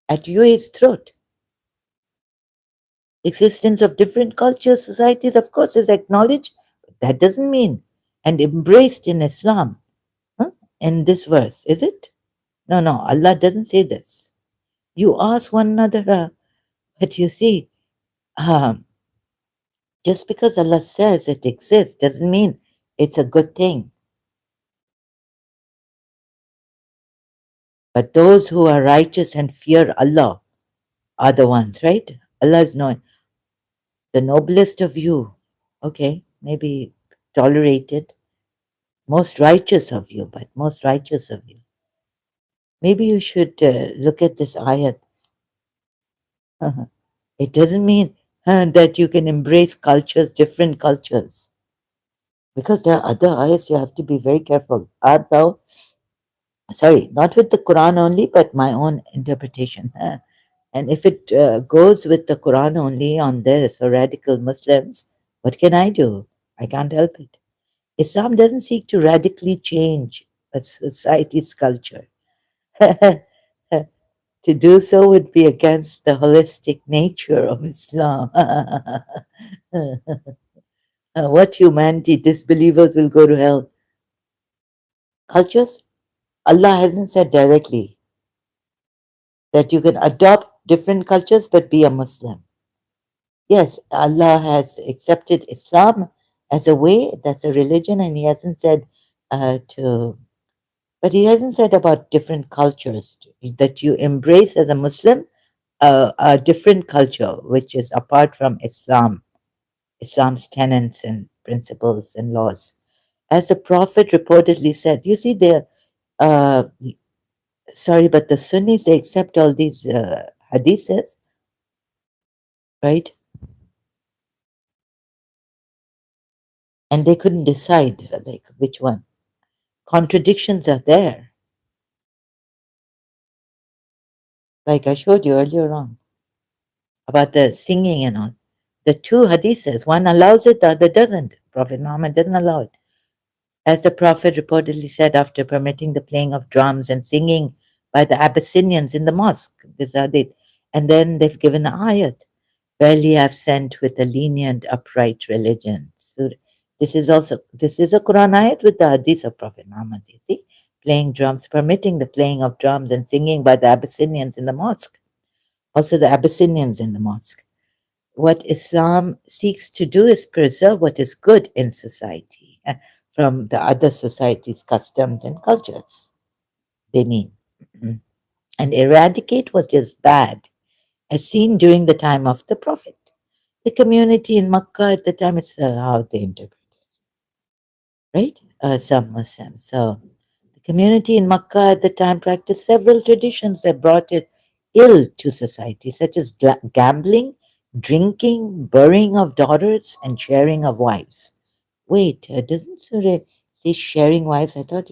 At UAE's throat. Existence of different cultures, societies, of course, is acknowledged. But that doesn't mean and embraced in Islam. Huh? In this verse, is it? No, no, Allah doesn't say this. You ask one another, but you see, um, just because Allah says it exists doesn't mean it's a good thing. But those who are righteous and fear Allah are the ones, right? Allah is known, the noblest of you. Okay, maybe tolerated, most righteous of you, but most righteous of you. Maybe you should look at this ayat. It doesn't mean that you can embrace cultures, different cultures, because there are other ayats you have to be very careful. Art thou, sorry, not with the Quran only, but my own interpretation. And if it goes with the Quran only on this, or radical Muslims, what can I do? I can't help it. Islam doesn't seek to radically change a society's culture. To do so would be against the holistic nature of Islam. What humanity? Disbelievers will go to hell. Cultures? Allah hasn't said directly that you can adopt different cultures but be a Muslim. Yes, Allah has accepted Islam as a way, that's a religion, and He hasn't said but He hasn't said about different cultures that you embrace as a Muslim a different culture which is apart from Islam's tenets and principles and laws. As the Prophet reportedly said, you see, uh, sorry, but the Sunnis, they accept all these hadiths, right? And they couldn't decide like which one. Contradictions are there, like I showed you earlier on about the singing and all. The two hadiths, one allows it, the other doesn't. Prophet Muhammad doesn't allow it. As the Prophet reportedly said after permitting the playing of drums and singing by the Abyssinians in the mosque, this hadith, and then they've given the ayat, "Verily I have sent with a lenient, upright religion." So this is a Quran ayat with the hadith of Prophet Muhammad. You see, playing drums, permitting the playing of drums and singing by the Abyssinians in the mosque. Also, the Abyssinians in the mosque. What Islam seeks to do is preserve what is good in society from the other society's customs and cultures, they mean, and eradicate what is bad, as seen during the time of the Prophet. The community in Makkah at the time, it's how they interpret it, right? Some Muslims. So, the community in Makkah at the time practiced several traditions that brought it ill to society, such as gambling, drinking, burying of daughters, and sharing of wives. Wait, doesn't Surah say sharing wives? I thought,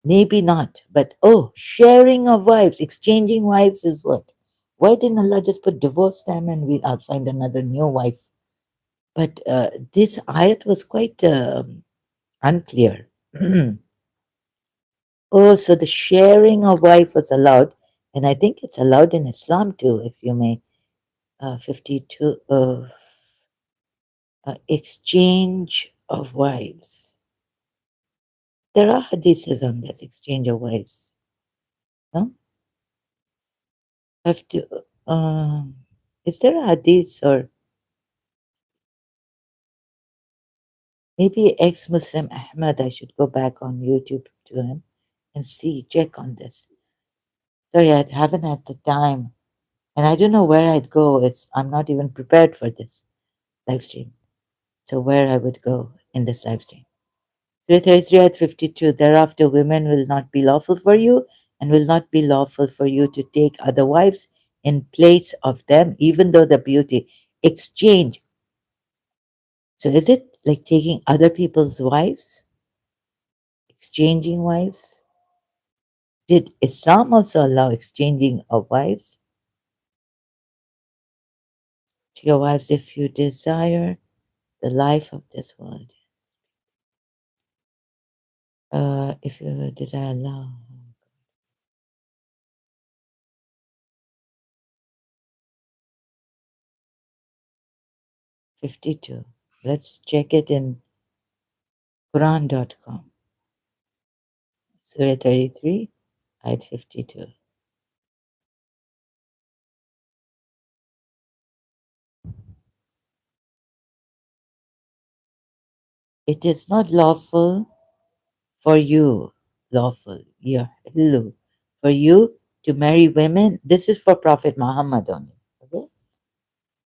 maybe not, but oh, sharing of wives, exchanging wives is what? Why didn't Allah just put divorce them and I'll find another new wife? But this ayat was quite unclear. Oh, so the sharing of wife was allowed, and I think it's allowed in Islam too, if you may. 52, exchange of wives. There are hadiths on this exchange of wives. No? Have to. Is there a hadith or maybe ex-Muslim Ahmad? I should go back on YouTube to him and see, check on this. Sorry, I haven't had the time, and I don't know where I'd go. I'm not even prepared for this live stream. So where I would go in this live stream. 333 at 52. Thereafter, women will not be lawful for you, and will not be lawful for you to take other wives in place of them, even though the beauty exchange. So is it like taking other people's wives, exchanging wives? Did Islam also allow exchanging of wives to your wives if you desire the life of this world? If you desire love. 52. Let's check it in Quran.com. Surah 33, ayat 52. It is not lawful for you, lawful, yeah, hillu, for you to marry women. This is for Prophet Muhammad only. Okay?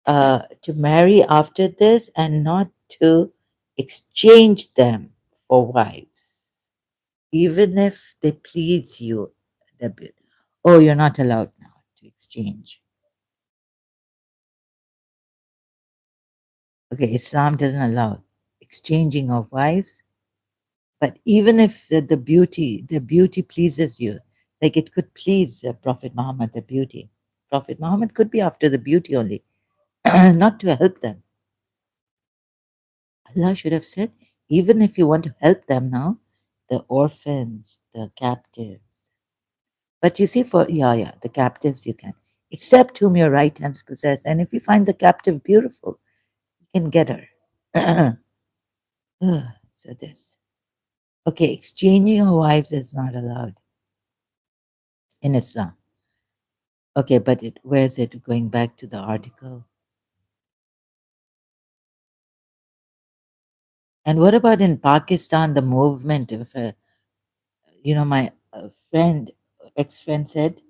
To marry after this and not to exchange them for wives, even if they please you. Oh, you're not allowed now to exchange. Okay, Islam doesn't allow exchanging of wives, but even if the beauty pleases you, like it could please Prophet Muhammad, the beauty. Prophet Muhammad could be after the beauty only, not to help them. Allah should have said, even if you want to help them now, the orphans, the captives. But you see, yeah, the captives you can, except whom your right hands possess. And if you find the captive beautiful, you can get her. So this. Okay, exchanging of wives is not allowed in Islam. Okay, but where is it? Going back to the article. And what about in Pakistan, the movement of, my friend, ex-friend said,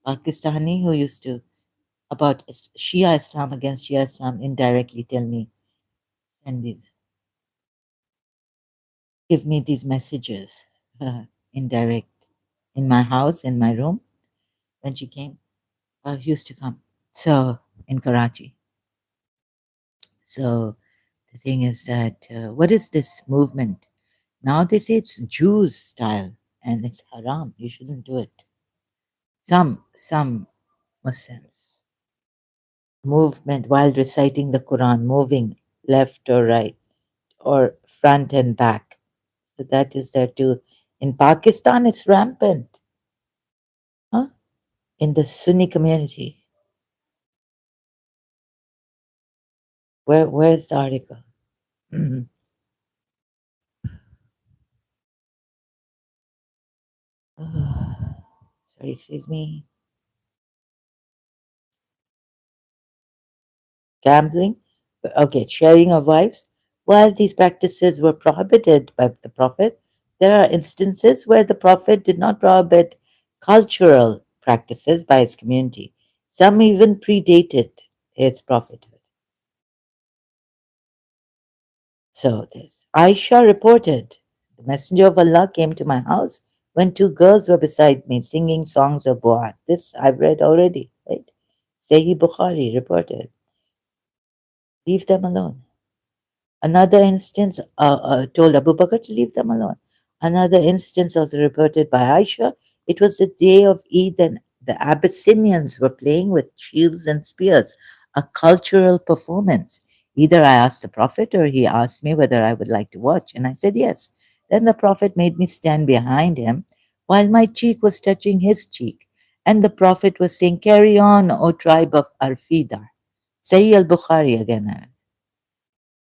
Pakistani who used to, about Shia Islam against Shia Islam, indirectly tell me, send these, give me these messages, indirect, in my house, in my room, when she came, used to come. So, in Karachi. So, the thing is that, what is this movement? Now they say it's Jews style and it's haram. You shouldn't do it. Some Muslims movement while reciting the Quran, moving left or right or front and back. So that is there too. In Pakistan, it's rampant. Huh? In the Sunni community. Where's the article? Sorry, excuse me. Gambling, okay, sharing of wives. While these practices were prohibited by the Prophet, there are instances where the Prophet did not prohibit cultural practices by his community. Some even predated his prophethood. So this Aisha reported, the Messenger of Allah came to my house when two girls were beside me singing songs of Bu'at. This I've read already, right? Sahih Bukhari reported, leave them alone. Another instance told Abu Bakr to leave them alone. Another instance was reported by Aisha. It was the day of Eid and the Abyssinians were playing with shields and spears, a cultural performance. Either I asked the Prophet or he asked me whether I would like to watch, and I said yes. Then the Prophet made me stand behind him while my cheek was touching his cheek, and the Prophet was saying, "Carry on, O tribe of Arfida." Sahih al Bukhari again.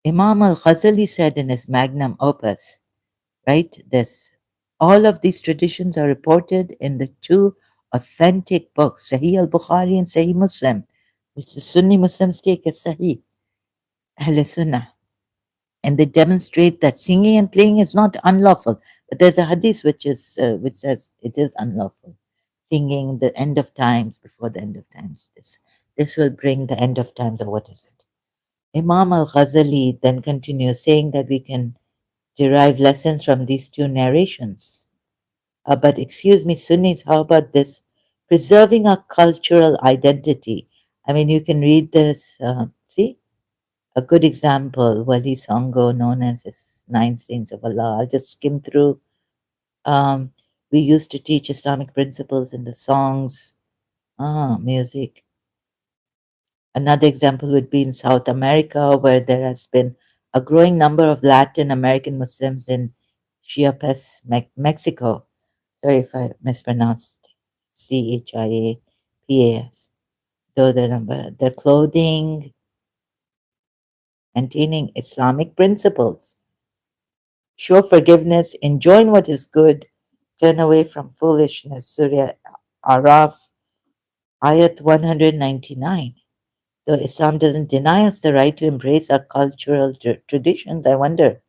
Imam al Ghazali said in his magnum opus, right? This. All of these traditions are reported in the two authentic books, Sahih al Bukhari and Sahih Muslim, which the Sunni Muslims take as Sahih, Ahl Sunnah. And they demonstrate that singing and playing is not unlawful. But there's a hadith which says it is unlawful. Singing the end of times, before the end of times. This will bring the end of times, or what is it? Imam al Ghazali then continues saying that we can derive lessons from these two narrations. But excuse me, Sunnis, how about this? Preserving our cultural identity. I mean, you can read this, see, a good example, Wali Songo, known as his Nine Saints of Allah. I'll just skim through. Um, We used to teach Islamic principles in the songs, music. Another example would be in South America, where there has been a growing number of Latin American Muslims in Chiapas, Mexico. Sorry if I mispronounced Chiapas. Though the number, their clothing containing Islamic principles. Show forgiveness, enjoin what is good, turn away from foolishness. Surah Araf, Ayat 199. Though Islam doesn't deny us the right to embrace our cultural traditions, I wonder.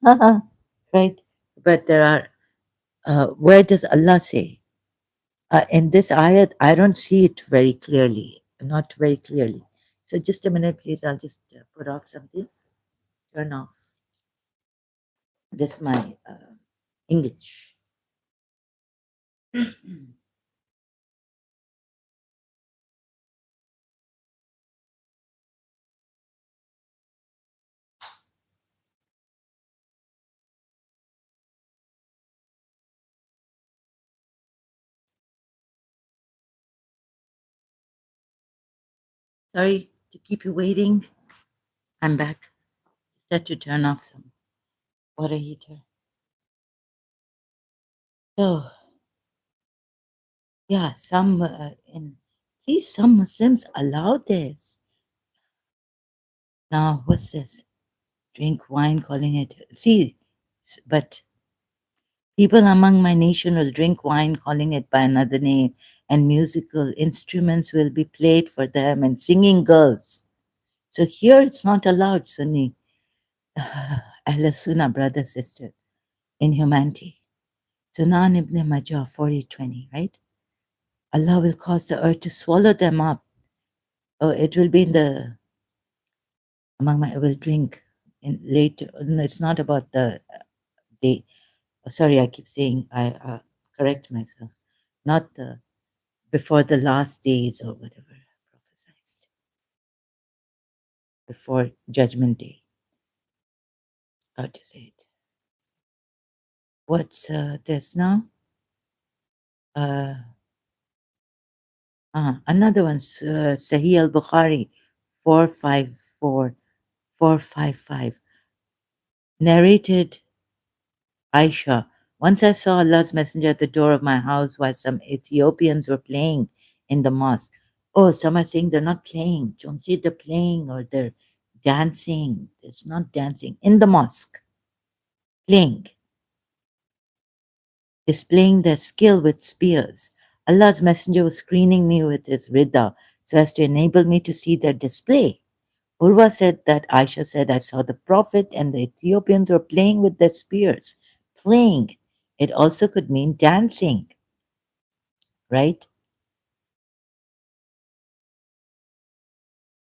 Right? But there are, where does Allah say? In this ayat, I don't see it very clearly, not very clearly. So just a minute, please. I'll just put off something, turn off. This is my English. Sorry to keep you waiting. I'm back. Set to turn off some water heater. So yeah, some in please, some Muslims allow this. Now what's this? Drink wine, calling it. See, but people among my nation will drink wine, calling it by another name, and musical instruments will be played for them, and singing girls. So here it's not allowed, Sunni. Ahl Sunnah, brother, sister, in humanity. Sunan ibn Majah 40:20, right? Allah will cause the earth to swallow them up. Oh, it will be in the among my will drink in later. No, it's not about the day. Sorry, I keep saying I correct myself. Not the before the last days or whatever prophesied before judgment day. How to say it? What's this now? Another one, Sahih al Bukhari 454 455, narrated Aisha. Once I saw Allah's Messenger at the door of my house while some Ethiopians were playing in the mosque. Oh, some are saying they're not playing. Don't say they're playing or they're dancing. It's not dancing. In the mosque, playing, displaying their skill with spears. Allah's Messenger was screening me with his rida so as to enable me to see their display. Urwa said that Aisha said, I saw the Prophet and the Ethiopians were playing with their spears. Playing. It also could mean dancing, right?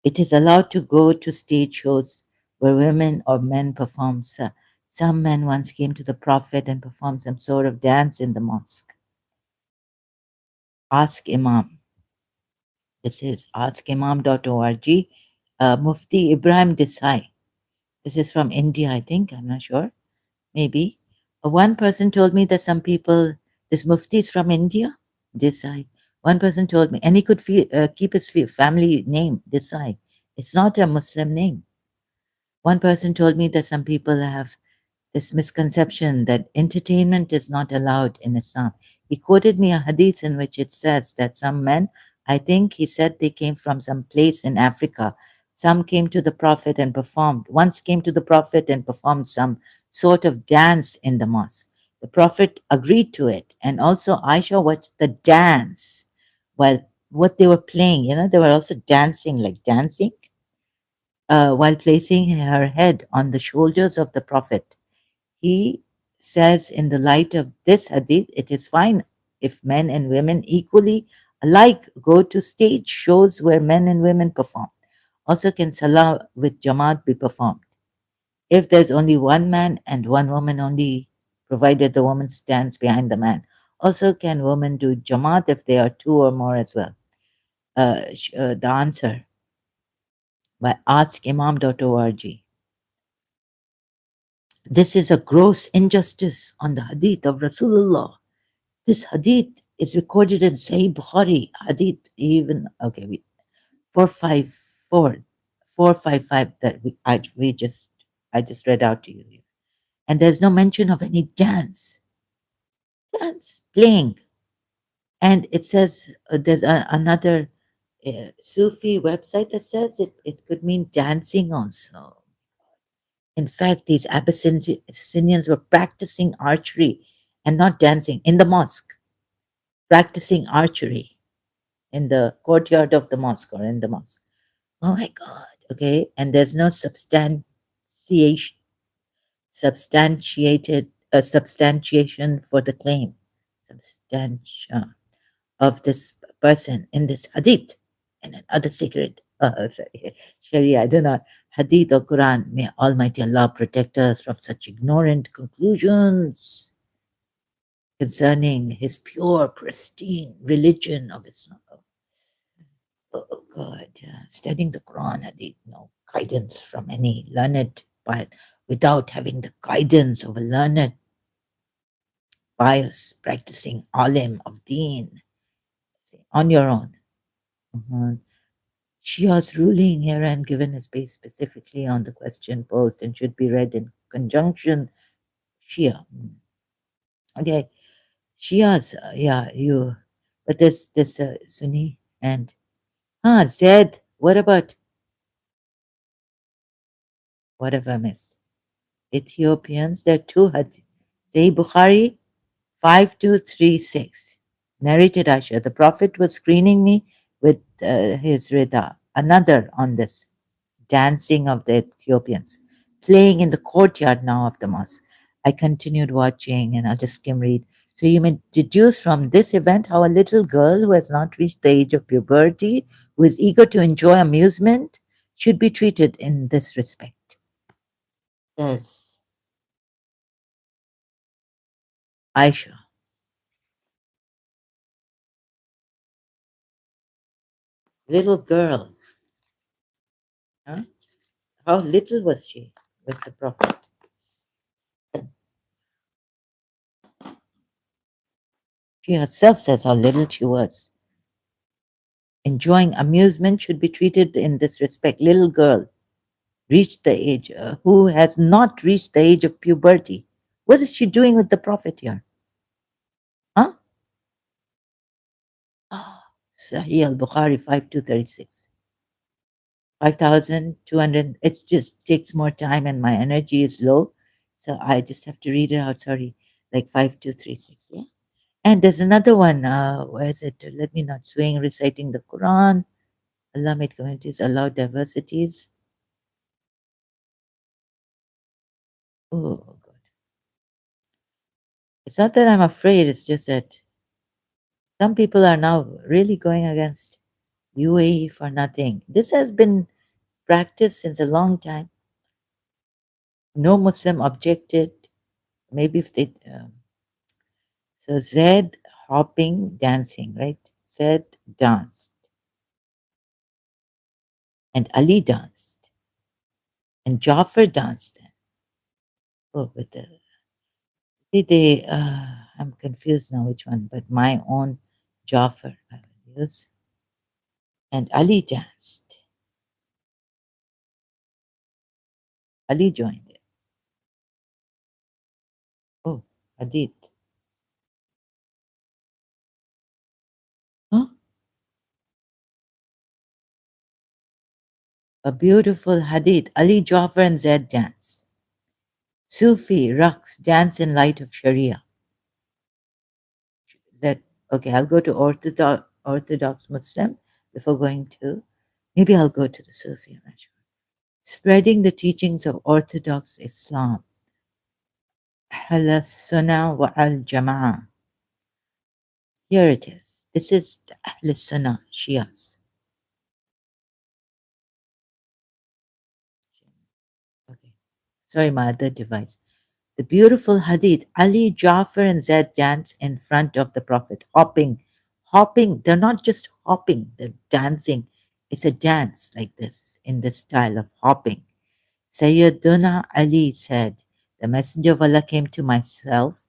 It is allowed to go to stage shows where women or men perform. Some men once came to the Prophet and performed some sort of dance in the mosque. Ask Imam. This is askimam.org. Mufti Ibrahim Desai. This is from India, I think. I'm not sure. Maybe. One person told me that some people, this Mufti is from India, Desai. One person told me, and he could keep his family name, Desai. It's not a Muslim name. One person told me that some people have this misconception that entertainment is not allowed in Islam. He quoted me a hadith in which it says that some men, I think he said they came from some place in Africa. Some came to the Prophet and performed, once came to the Prophet and performed some sort of dance in the mosque. The Prophet agreed to it. And also Aisha watched the dance while what they were playing, they were also dancing, like dancing, while placing her head on the shoulders of the Prophet. He says, in the light of this hadith, it is fine if men and women equally alike go to stage shows where men and women perform. Also, can salah with jamaat be performed? If there's only one man and one woman only, provided the woman stands behind the man. Also, can women do jamaat if they are two or more as well? The answer by askimam.org. This is a gross injustice on the hadith of Rasulullah. This hadith is recorded in Sahih Bukhari. Hadith even okay, 454, 455 that I just read out to you here. And there's no mention of any dance playing. And it says there's another Sufi website that says it could mean dancing also. In fact, these Abyssinians were practicing archery and not dancing in the mosque, practicing archery in the courtyard of the mosque or in the mosque. Oh my God. Okay. And there's no substantiation for the claim. Substantia of this person in this hadith and another sacred Sharia, I don't know, hadith or Quran. May Almighty Allah protect us from such ignorant conclusions concerning His pure, pristine religion of Islam. Oh God, studying the Quran, hadith, no guidance from any learned pious, without having the guidance of a learned, pious, practicing alim of deen on your own. Mhm. Shia's ruling herein given is based specifically on the question posed and should be read in conjunction. Shia. Okay. Shia's, yeah, you, but this Sunni and, Zed, what about, what have I missed? Ethiopians, there are two hadith. Sahih Bukhari 5236. Narrated Aisha, the Prophet was screening me with his rida. Another on this. Dancing of the Ethiopians, playing in the courtyard now of the mosque. I continued watching and I'll just skim read. So you may deduce from this event how a little girl who has not reached the age of puberty, who is eager to enjoy amusement, should be treated in this respect. Yes, Aisha, little girl. Huh? How little was she with the Prophet? She herself says how little she was. Enjoying amusement should be treated in this respect. Little girl, reached the age, who has not reached the age of puberty. What is she doing with the Prophet here? Huh? Sahih al Bukhari 5236. 5,200. It just takes more time and my energy is low. So I just have to read it out. Sorry. Like 5236. Yeah. And there's another one. Where is it? Let me not swing reciting the Quran. Allah made communities allow diversities. Oh, God. It's not that I'm afraid, it's just that some people are now really going against UAE for nothing. This has been practiced since a long time. No Muslim objected. Maybe if they. So Zaid hopping, dancing, right? Zaid danced. And Ali danced. And Jafar danced. Oh, with the. See, they. I'm confused now which one, but my own Jafar I will use. And Ali danced. Ali joined it. Oh, Hadith. Huh? A beautiful hadith. Ali, Jafar, and Zaid dance. Sufi, Raqs, dance in light of Sharia. That okay, I'll go to Orthodox Muslim before going to, maybe I'll go to the Sufi, I'm not sure. Spreading the teachings of Orthodox Islam. Ahl Sunnah wa al Jama'ah. Here it is. This is the Ahl Sunnah, Shias. Okay. Sorry, my other device. The beautiful hadith, Ali, Jafar, and Zaid dance in front of the Prophet, hopping. Hopping, they're not just hopping, they're dancing. It's a dance like this, in this style of hopping. Sayyiduna Ali said, the Messenger of Allah came to myself,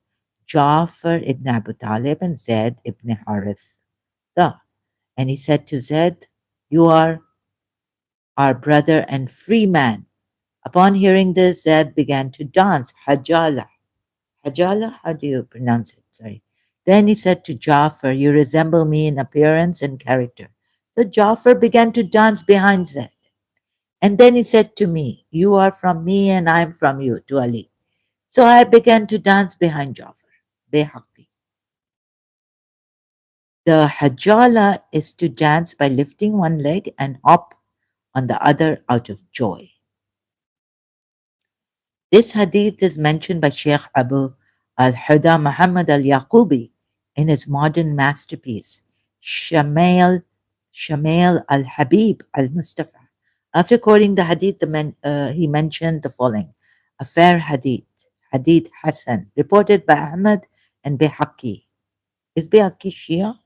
Ja'far ibn Abu Talib and Zaid ibn Haritha. And he said to Zaid, "You are our brother and free man." Upon hearing this, Zaid began to dance. Hajala. Hajala? How do you pronounce it? Sorry. Then he said to Ja'far, "You resemble me in appearance and character." So Ja'far began to dance behind Zaid. And then he said to me, "You are from me and I am from you," to Ali. So I began to dance behind Ja'far. Behaqi. The hajala is to dance by lifting one leg and hop on the other out of joy. This hadith is mentioned by Sheikh Abu al-Huda Muhammad al-Yaqubi in his modern masterpiece, Shamail al-Habib al-Mustafa. After quoting the hadith, he mentioned the following: a fair hadith, hadith Hassan, reported by Ahmad and Bihaqi. Is Bihaqi Shia?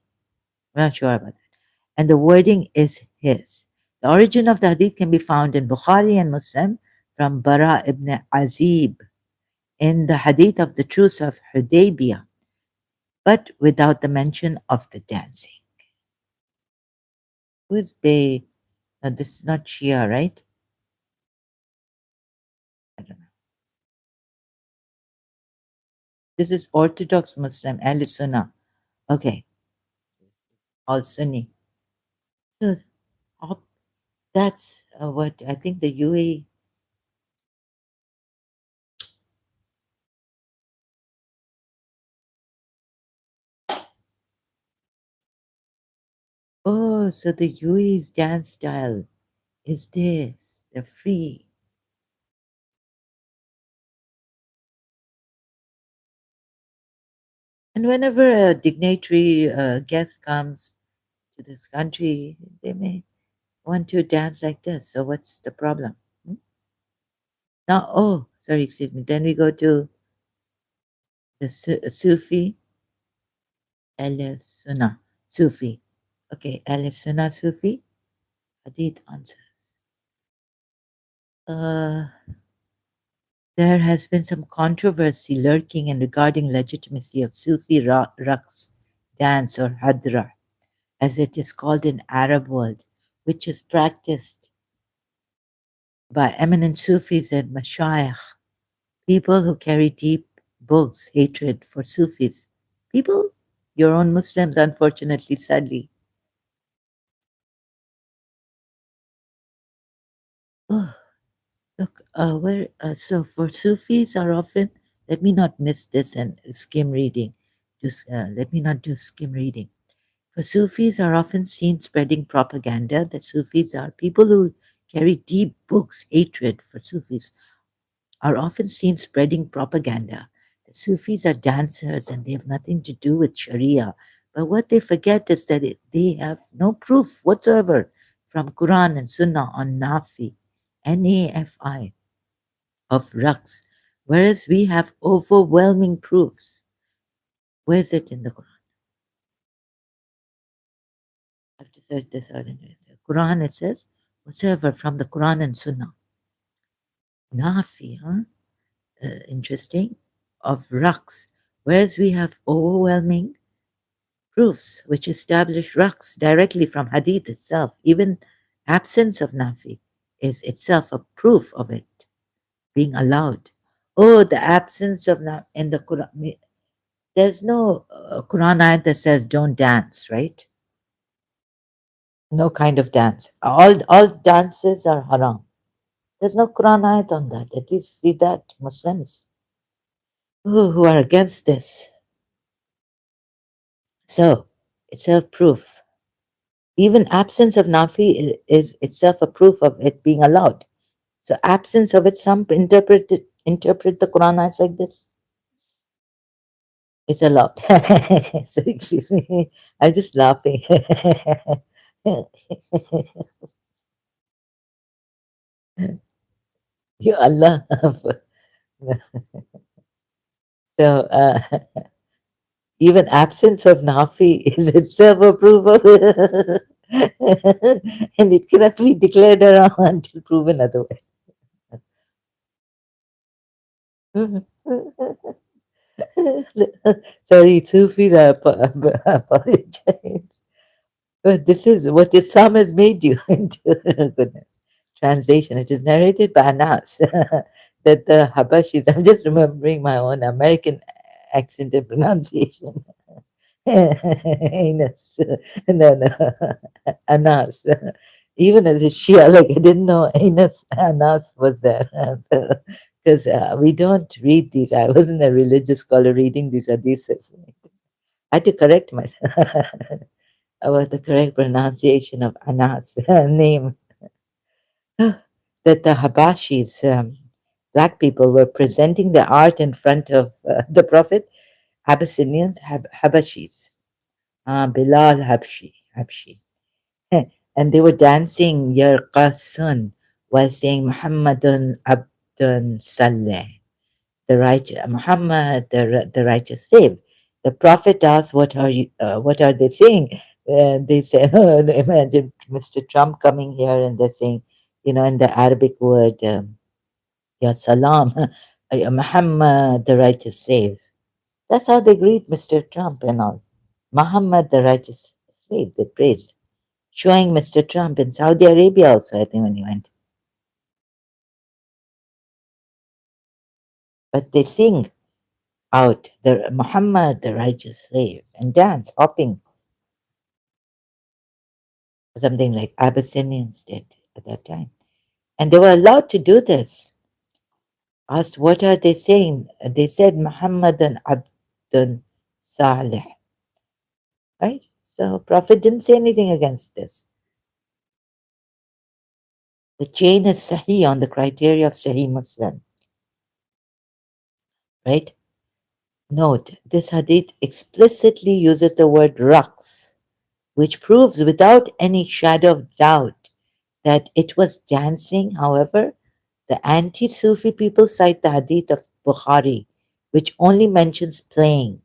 I'm not sure about that. And the wording is his. The origin of the hadith can be found in Bukhari and Muslim from Bara ibn Azib in the hadith of the truce of Hudaybiyah, but without the mention of the dancing. Who is Bay? No, this is not Shia, right? I don't know. This is Orthodox Muslim, Ahl Sunnah. Okay, all Sunni. So that's what I think the UAE. Oh, so the UAE's dance style is this. They're free. And whenever a dignitary guest comes to this country, they may want to dance like this. So what's the problem? Hmm? Now, oh, sorry, excuse me. Then we go to the Sufi, Al Sunnah, Sufi. Okay, Al Sunnah Sufi, Hadith answers. Uh, there has been some controversy lurking in regarding legitimacy of Sufi raqs, dance or hadra, as it is called in Arab world, which is practiced by eminent Sufis and mashayikh, people who carry deep bughz, hatred for Sufis. People, your own Muslims, unfortunately, sadly. Oh, look, so for Sufis are often, let me not miss this and skim reading. Just let me not do skim reading. For Sufis are often seen spreading propaganda that Sufis are people who carry deep bughz, hatred for Sufis are often seen spreading propaganda that Sufis are dancers and they have nothing to do with Sharia. But what they forget is that they have no proof whatsoever from Quran and Sunnah on Nafi, Nafi, of Raqs, whereas we have overwhelming proofs. Where is it in the Quran? I have to search this out in the Quran. It says, whatsoever from the Quran and Sunnah. Nafi, huh? Interesting, of Raqs, whereas we have overwhelming proofs which establish Raqs directly from Hadith itself. Even absence of Nafi is itself a proof of it being allowed. Oh, the absence of Nafi in the Quran. There's no Quran ayat that says don't dance, right? No kind of dance. All dances are haram. There's no Quran ayat on that. At least see that, Muslims who are against this. So it's a proof. Even absence of nafi is itself a proof of it being allowed. So absence of it, some interpret the Quran as like this. It's allowed. So excuse me, I'm just laughing. Ya Allah. So even absence of nafi is itself a proof of and it cannot be declared around until proven otherwise. Sorry, Sufis, I apologize. But this is what Islam has made you into. Goodness. Translation. It is narrated by Anas that the Habashis, I'm just remembering my own American accent and pronunciation. Anas. No, no. Anas. Even as a Shia, like I didn't know Anas was there. Because we don't read these. I wasn't a religious scholar reading these hadiths. I had to correct myself about the correct pronunciation of Anas' name. That the Habashis, black people, were presenting their art in front of the Prophet. Abyssinians, Habashis, Bilal Habshi. And they were dancing Yarqasun while saying Muhammadun Abdun Saleh, the righteous Muhammad, the righteous slave. The Prophet asked, What are they saying?" They said, "Imagine Mr. Trump coming here and they're saying, in the Arabic word, Ya Salam, Muhammad, the righteous slave." That's how they greet Mr. Trump and all. Muhammad, the righteous slave, they praised, showing Mr. Trump in Saudi Arabia also, I think, when he went. But they sing out the Muhammad, the righteous slave, and dance, hopping, something like Abyssinians did at that time. And they were allowed to do this. Asked, what are they saying? They said, Muhammadan Abdun Saleh, right? So Prophet didn't say anything against this. The chain is Sahih on the criteria of Sahih Muslim, right? Note, this hadith explicitly uses the word raqs, which proves without any shadow of doubt that it was dancing. However, the anti-Sufi people cite the hadith of Bukhari, which only mentions playing.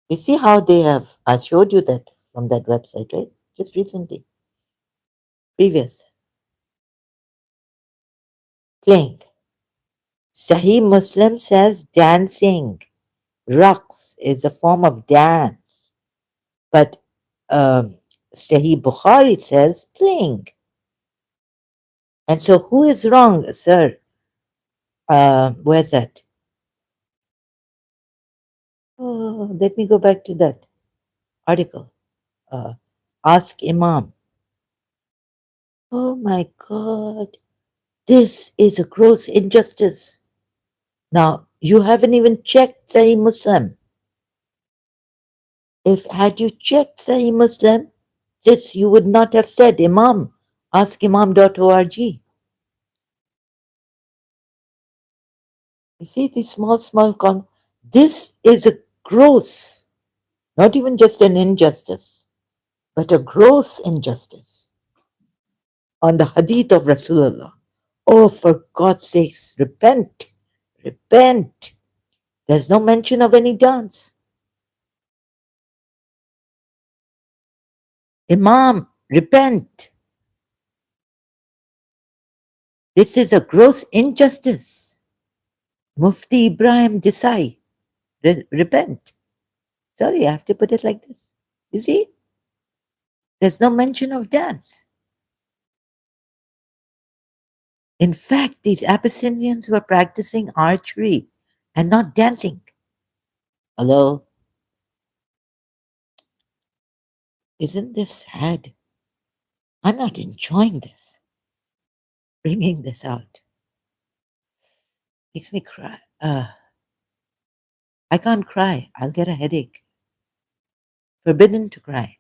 You see how they have, I showed you that from that website, right? Just recently, previous, playing. Sahih Muslim says dancing. Raqs is a form of dance. But Sahih Bukhari says playing. And so who is wrong, sir? Where's that? Oh, let me go back to that article. Ask Imam. Oh my God, this is a gross injustice. Now, you haven't even checked Sahih Muslim. If had you checked Sahih Muslim, this you would not have said Imam. Ask Imam.org. You see these small this is a gross, not even just an injustice, but a gross injustice on the hadith of Rasulullah. Oh, for God's sakes, repent, repent. There's no mention of any dance. Imam, repent. This is a gross injustice. Mufti Ibrahim Desai, repent. Sorry, I have to put it like this. You see, there's no mention of dance. In fact, these Abyssinians were practicing archery and not dancing. Hello? Isn't this sad? I'm not enjoying this, bringing this out. Makes me cry. I can't cry. I'll get a headache. Forbidden to cry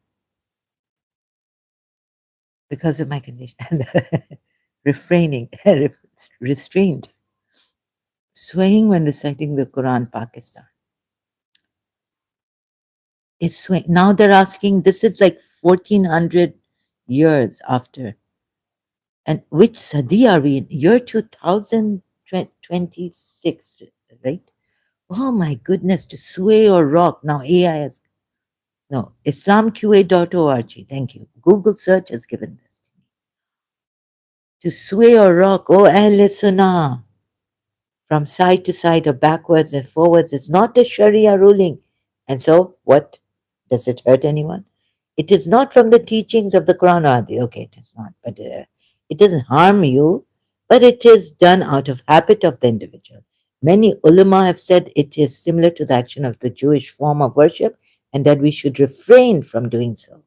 because of my condition. Refraining, restrained. Swaying when reciting the Quran, Pakistan. Is swaying. Now they're asking, this is like 1400 years after. And which Sadi are we in? Year 2026, right? Oh my goodness, to sway or rock. Now AI has, no, islamqa.org. Thank you. Google search has given this. To sway or rock, oh Ahl Sunnah, from side to side or backwards and forwards is not a Sharia ruling. And so, what? Does it hurt anyone? It is not from the teachings of the Quran or Hadith. Okay, it is not, but it doesn't harm you, but it is done out of habit of the individual. Many ulama have said it is similar to the action of the Jewish form of worship and that we should refrain from doing so.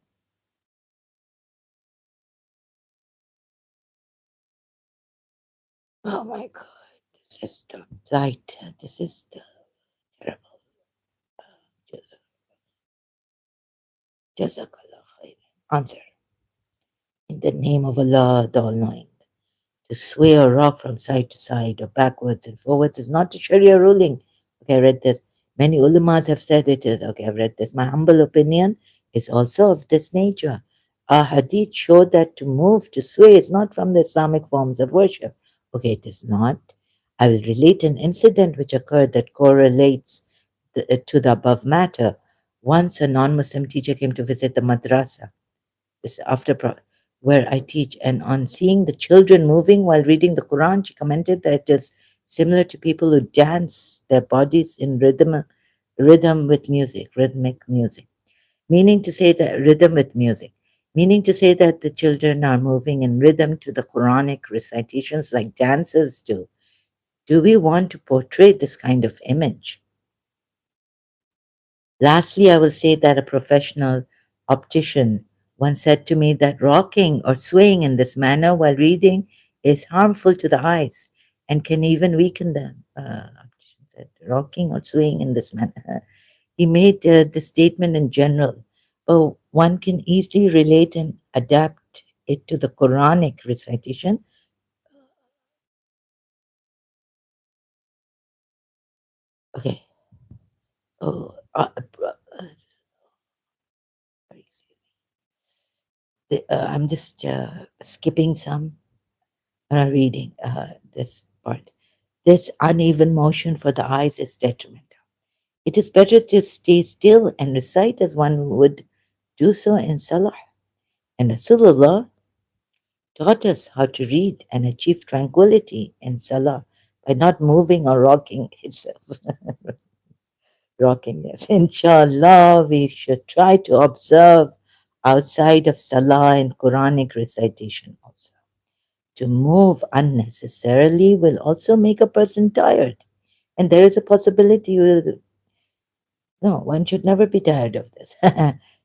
Oh my God, this is the plight. This is the terrible. Jazakallah khair. Answer. In the name of Allah, the All-Knowing. To sway or rock from side to side or backwards and forwards is not a Sharia ruling. Okay, I read this. Many ulamas have said it is. Okay, I've read this. My humble opinion is also of this nature. Our hadith showed that to move, to sway is not from the Islamic forms of worship. Okay, it is not. I will relate an incident which occurred that correlates to the above matter. Once a non-Muslim teacher came to visit the madrasa this after where I teach, and on seeing the children moving while reading the Quran, she commented that it is similar to people who dance their bodies in rhythm with music, rhythmic music, meaning to say that rhythm with music, meaning to say that the children are moving in rhythm to the Quranic recitations like dancers do. Do we want to portray this kind of image? Lastly, I will say that a professional optician once said to me that rocking or swaying in this manner while reading is harmful to the eyes and can even weaken them. Optician said, rocking or swaying in this manner. He made the statement in general, but one can easily relate and adapt it to the Quranic recitation. Okay. Oh, sorry, I'm just skipping some reading this part. This uneven motion for the eyes is detrimental. It is better to stay still and recite as one would do so in Salah. And Rasulullah taught us how to read and achieve tranquility in Salah by not moving or rocking itself. Rocking, yes. Inshallah, we should try to observe outside of Salah and Quranic recitation also. To move unnecessarily will also make a person tired. And there is a possibility no, one should never be tired of this.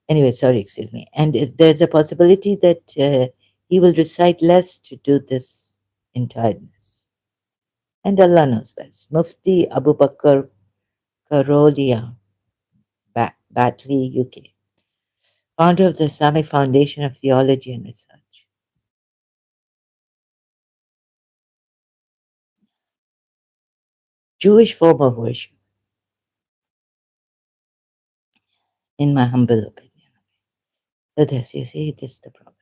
Anyway, sorry, excuse me. And there's a possibility that he will recite less to do this in tiredness. And Allah knows best. Mufti Abu Bakr Karolia, Batley, UK, founder of the Islamic Foundation of Theology and Research. Jewish form of worship, in my humble opinion. So this, you see, this is the problem.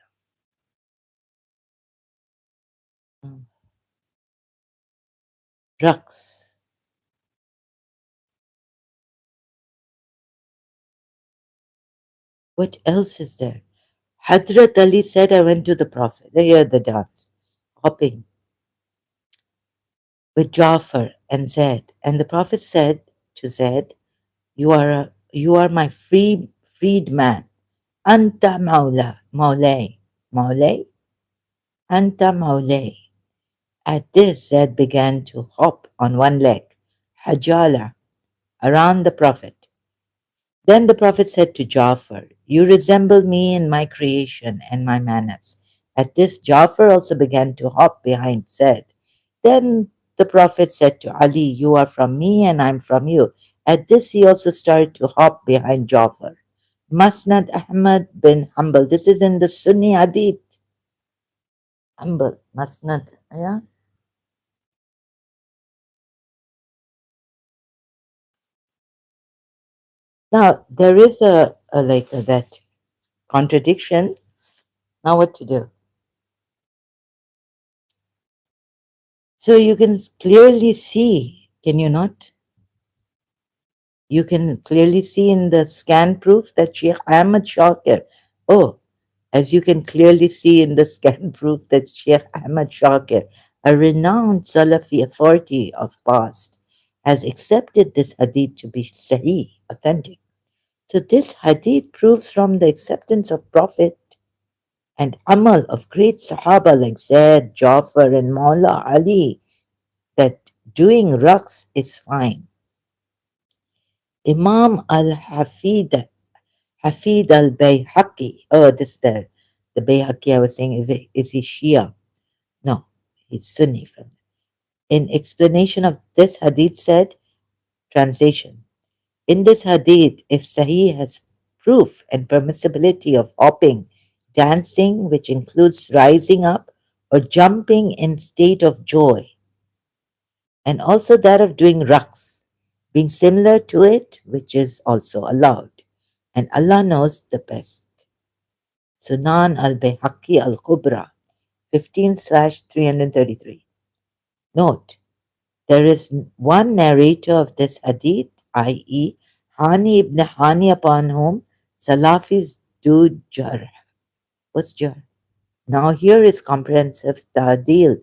Drugs. What else is there? Hadrat Ali said, I went to the Prophet. They hear the dance, hopping with Jafar and Zaid. And the Prophet said to Zaid, you are my freed man. Anta Maulay. Maulay? Anta Maulay. At this, Zaid began to hop on one leg, Hajala, around the Prophet. Then the Prophet said to Ja'far, you resemble me in my creation and my manners. At this, Ja'far also began to hop behind Zaid. Then the Prophet said to Ali, you are from me and I'm from you. At this, he also started to hop behind Ja'far. Masnad Ahmad bin Hanbal. This is in the Sunni Hadith. Hanbal, Masnad, yeah? Now, there is that contradiction. Now, what to do? So you can clearly see, can you not? You can clearly see in the scan proof that Sheikh Ahmad Shakir, oh, as you can clearly see in the scan proof that Sheikh Ahmad Shakir, a renowned Salafi authority of past, has accepted this hadith to be sahih, authentic. So this hadith proves from the acceptance of Prophet and amal of great Sahaba like Zaid, Jafar, and Maula Ali that doing raqs is fine. Imam Hafid al Bayhaqi. Oh, this is the Bayhaqi I was saying. Is he Shia? No, he's Sunni. In explanation of this hadith said, translation. In this hadith, if Sahih has proof and permissibility of hopping, dancing, which includes rising up or jumping in state of joy, and also that of doing raqs, being similar to it, which is also allowed. And Allah knows the best. Sunan al-Bayhaqi al-Kubra, 15/333. Note, there is one narrator of this hadith, i.e., Hani ibn Hani, upon whom Salafis do jar. What's jar? Now here is comprehensive ta'dil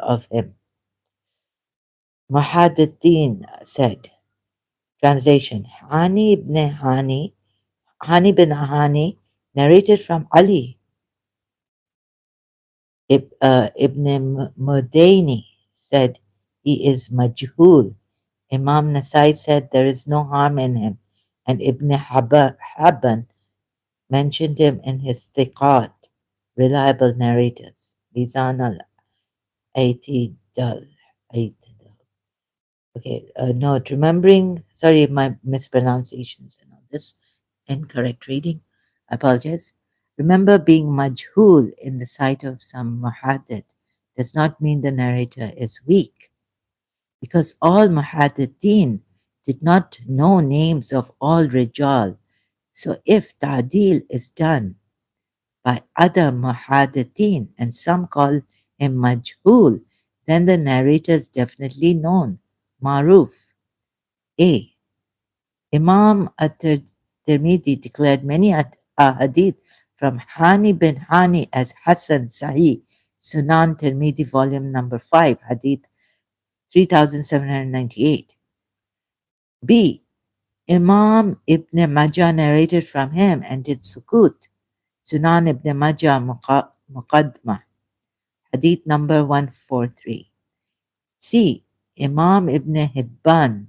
of him. Muhaddithin said, translation, Hani bin Hani narrated from Ali Ibn Mudayni said he is majhul. Imam Nasai said there is no harm in him, and Ibn Habban mentioned him in his thiqat, reliable narrators. Mizan al-Aitidal. Okay, note, remembering, sorry, my mispronunciations and all this, incorrect reading. I apologize. Remember, being majhul in the sight of some muhaddith does not mean the narrator is weak, because all muhaddithin did not know names of all rijal. So if ta'dil is done by other muhaddithin and some call him majhul, then the narrator is definitely known, maruf. A. Imam at-Tirmidhi declared many hadith from Hani bin Hani as Hassan Sahih, Sunan Tirmidhi, volume number 5, hadith 3798. B. Imam Ibn Majah narrated from him and did sukut, Sunan Ibn Majah Muqaddmah, hadith number 143. C. Imam Ibn Hibban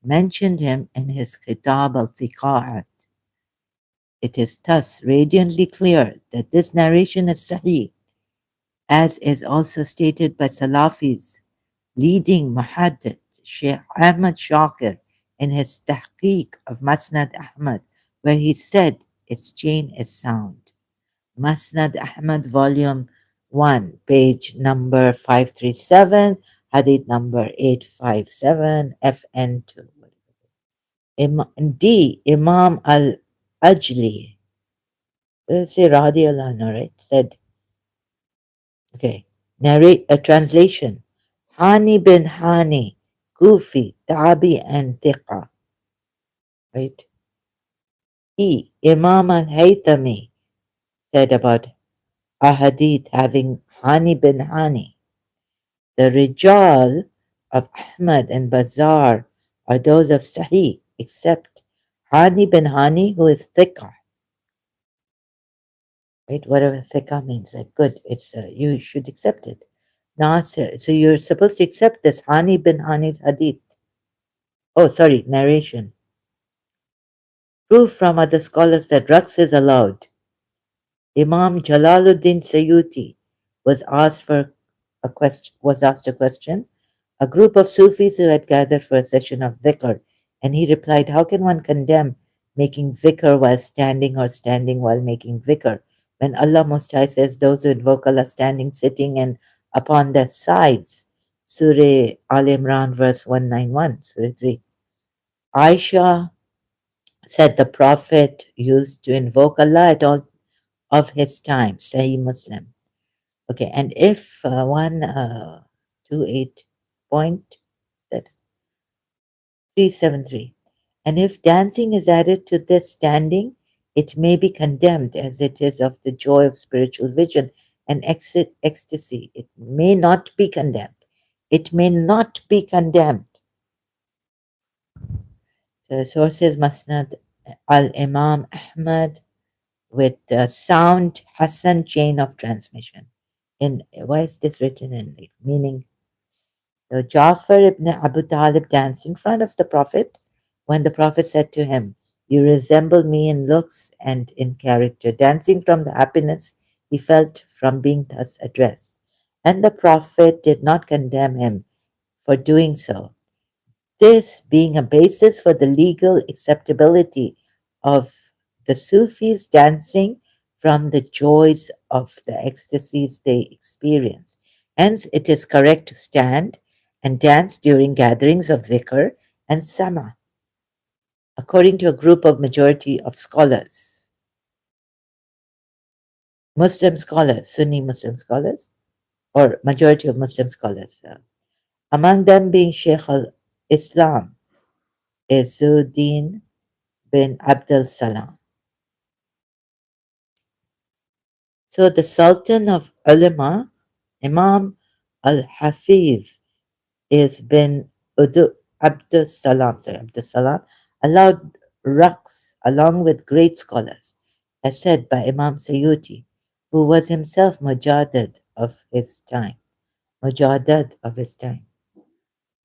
mentioned him in his Kitab al-Thiqa'at. It is thus radiantly clear that this narration is Sahih, as is also stated by Salafis, leading Muhaddith Sheikh Ahmad Shakir in his Tahqiq of Masnad Ahmad, where he said its chain is sound. Masnad Ahmad, volume 1, page number 537, hadith number 857, FN2. D. Imam al-Ajli, let's say radiallahu anhu, right, said, okay, narrate a translation. Hani bin Hani, Kufi, Tabi, and Thiqa, right? E. Imam al-Haytami said about a hadith having Hani bin Hani. The Rijal of Ahmad and Bazar are those of Sahih, except Hani bin Hani, who is Thiqa. Right? Whatever Thiqa means, like good, it's you should accept it. Now, so you're supposed to accept this Hani bin Hani's hadith. Oh, sorry, narration. Proof from other scholars that raqs is allowed. Imam Jalaluddin Sayyuti was asked a question. A group of Sufis who had gathered for a session of dhikr, and he replied, how can one condemn making dhikr while standing or standing while making dhikr? When Allah Most High says those who invoke Allah standing, sitting, and upon their sides. Surah Al Imran, verse 191, Surah 3. Aisha said the Prophet used to invoke Allah at all of his time, Sahih Muslim. Okay, and if 128 point, that 373. And if dancing is added to this standing, it may be condemned as it is of the joy of spiritual vision and ecstasy. It may not be condemned. It may not be condemned. So sources Musnad al Imam Ahmad with the sound Hassan chain of transmission. In why is this written in like meaning? So Ja'far ibn Abu Talib danced in front of the Prophet when the Prophet said to him, "You resemble me in looks and in character," dancing from the happiness he felt from being thus addressed. And the Prophet did not condemn him for doing so, this being a basis for the legal acceptability of the Sufis dancing from the joys of the ecstasies they experience. Hence, it is correct to stand and dance during gatherings of dhikr and sama, according to a group of majority of scholars, Muslim scholars, Sunni Muslim scholars, or majority of Muslim scholars, among them being Sheikh al-Islam, Izzuddin bin Abdul Salam. So the Sultan of Ulama, Imam al-Hafiz, is bin Abdul Salam, allowed raqs along with great scholars, as said by Imam Sayyuti, who was himself Mujaddid of his time. Mujaddid of his time.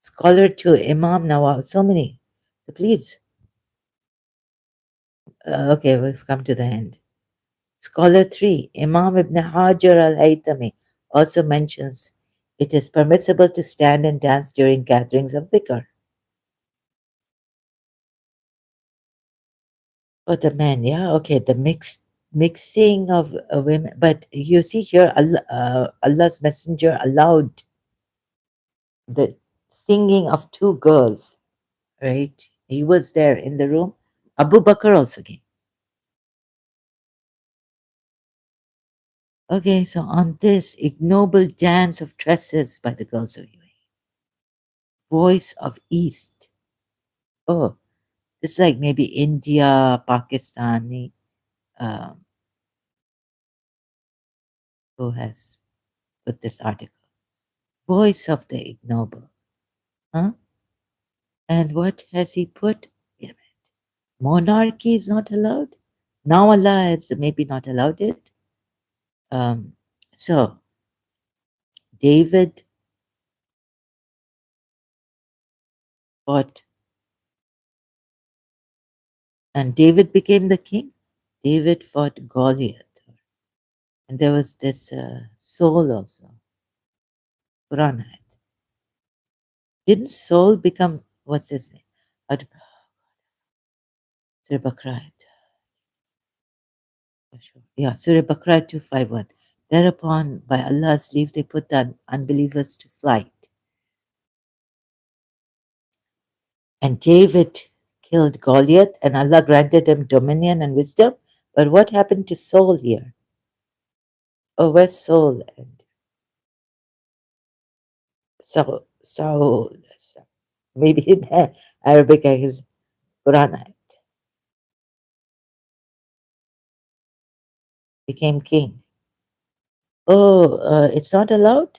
Scholar to Imam Nawab, so many. So please, okay, we've come to the end. Scholar 3, Imam Ibn Hajar al Haytami, also mentions it is permissible to stand and dance during gatherings of dhikr. Oh, the men, yeah, okay, the mixing of women. But you see here, Allah's Messenger allowed the singing of two girls, right? He was there in the room. Abu Bakr also came. Okay, so on this ignoble dance of tresses by the girls of UAE, voice of East. Oh, it's like maybe India, Pakistani, um, who has put this article. Voice of the ignoble. Huh? And what has he put? Wait a minute. Monarchy is not allowed? Now Allah has maybe not allowed it. Um, so, David fought, and David became the king. David fought Goliath. And there was this Saul also. Quran had. Didn't Saul become, what's his name? Surah Bakrat. Yeah, Surah Bakrat 251. Thereupon, by Allah's leave, they put the unbelievers to flight. And David killed Goliath, and Allah granted him dominion and wisdom. But what happened to Saul here? Oh, where's Saul? And Saul, maybe in Arabic, I guess, Quran became king. Oh, it's not allowed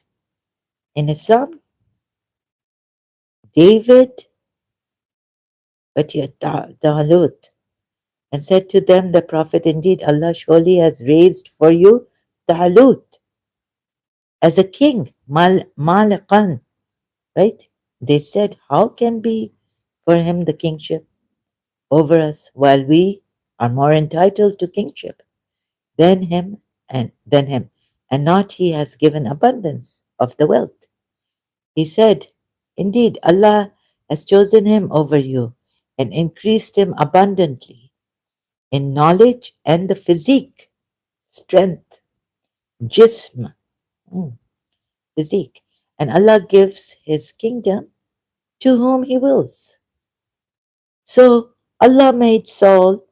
in Islam. David, but yet Talut, and said to them, the Prophet, indeed, Allah surely has raised for you Talut as a king, Malikan, right? They said, how can be for him the kingship over us while we are more entitled to kingship than him and not he has given abundance of the wealth. He said, indeed, Allah has chosen him over you and increased him abundantly in knowledge and the physique, strength, jism, mm, physique. And Allah gives his kingdom to whom he wills. So Allah made Saul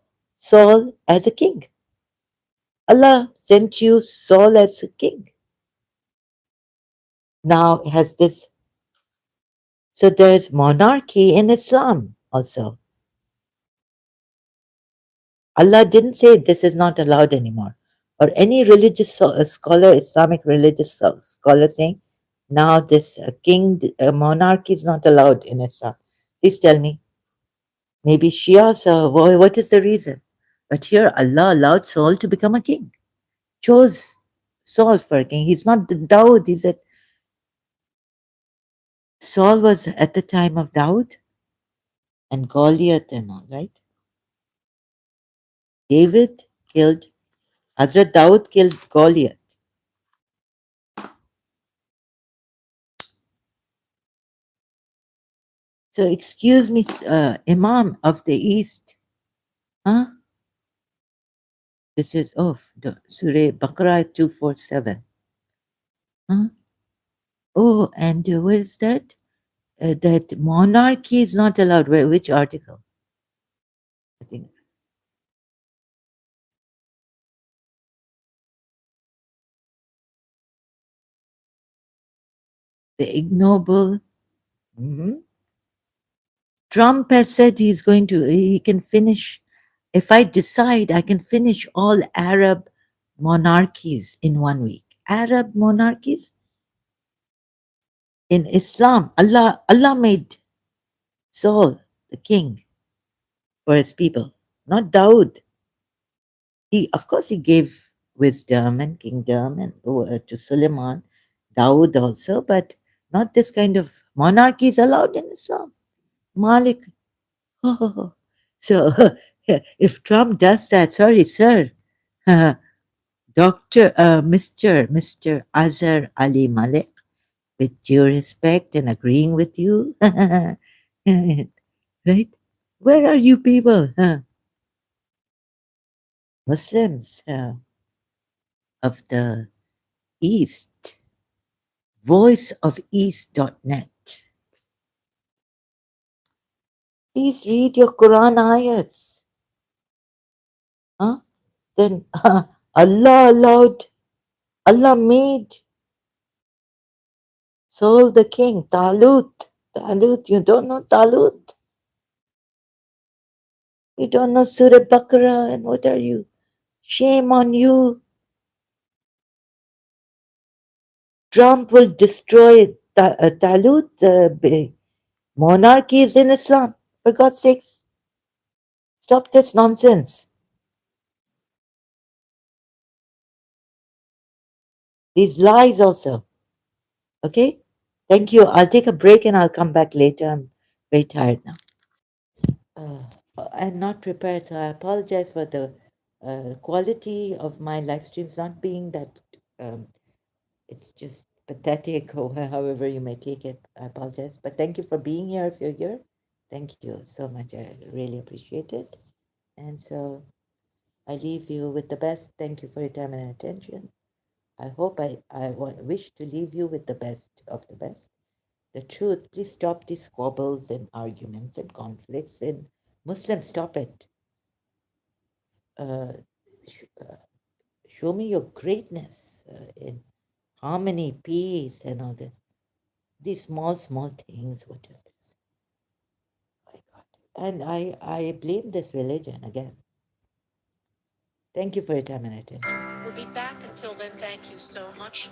as a king. Allah sent you Saul as a king. Now has this, so there's monarchy in Islam also. Allah didn't say this is not allowed anymore. or any religious scholar, Islamic religious scholar saying, now this monarchy is not allowed in Islam? Please tell me. Maybe Shias, what is the reason? But here Allah allowed Saul to become a king, chose Saul for a king. He's not the Dawood. He said Saul was at the time of Dawood and Goliath and all, right? David killed, Hazrat Dawood killed Goliath. So excuse me, Imam of the East, huh? This is the Surah Baqarah 247. Huh? Oh, and where is that? That monarchy is not allowed. Which article? I think the ignoble. Mhm. Trump has said he can finish. If I decide, I can finish all Arab monarchies in 1 week. Arab monarchies in Islam. Allah made Saul the king for his people, not Dawood. Of course, he gave wisdom and kingdom and to Suleiman, Dawood also, but not this kind of monarchy is allowed in Islam. Malik. Oh, so if Trump does that, sorry, sir, Mr. Azhar Ali Malik, with due respect and agreeing with you, right? Where are you people? Muslims of the East, voiceofeast.net. Please read your Quran ayats. Huh? Then Allah allowed, Allah made Saul the king, Talut. Talut, you don't know Talut? You don't know Surah Baqarah, and what are you? Shame on you. Trump will destroy Talut. Monarchy is in Islam. For God's sakes, stop this nonsense. These lies also. Okay? Thank you. I'll take a break and I'll come back later. I'm very tired now. I'm not prepared, so I apologize for the quality of my live streams not being that. Um, it's just pathetic, or however you may take it. I apologize, but thank you for being here. If you're here, thank you so much. I really appreciate it. And so I leave you with the best. Thank you for your time and attention. I hope wish to leave you with the best of the best. The truth. Please stop these squabbles and arguments and conflicts. And Muslims, stop it. Uh, sh- uh, show me your greatness in harmony, peace, and all this. These small, small things. What is this? My God. And I blame this religion again. Thank you for your time and attention. We'll be back. Until then, thank you so much.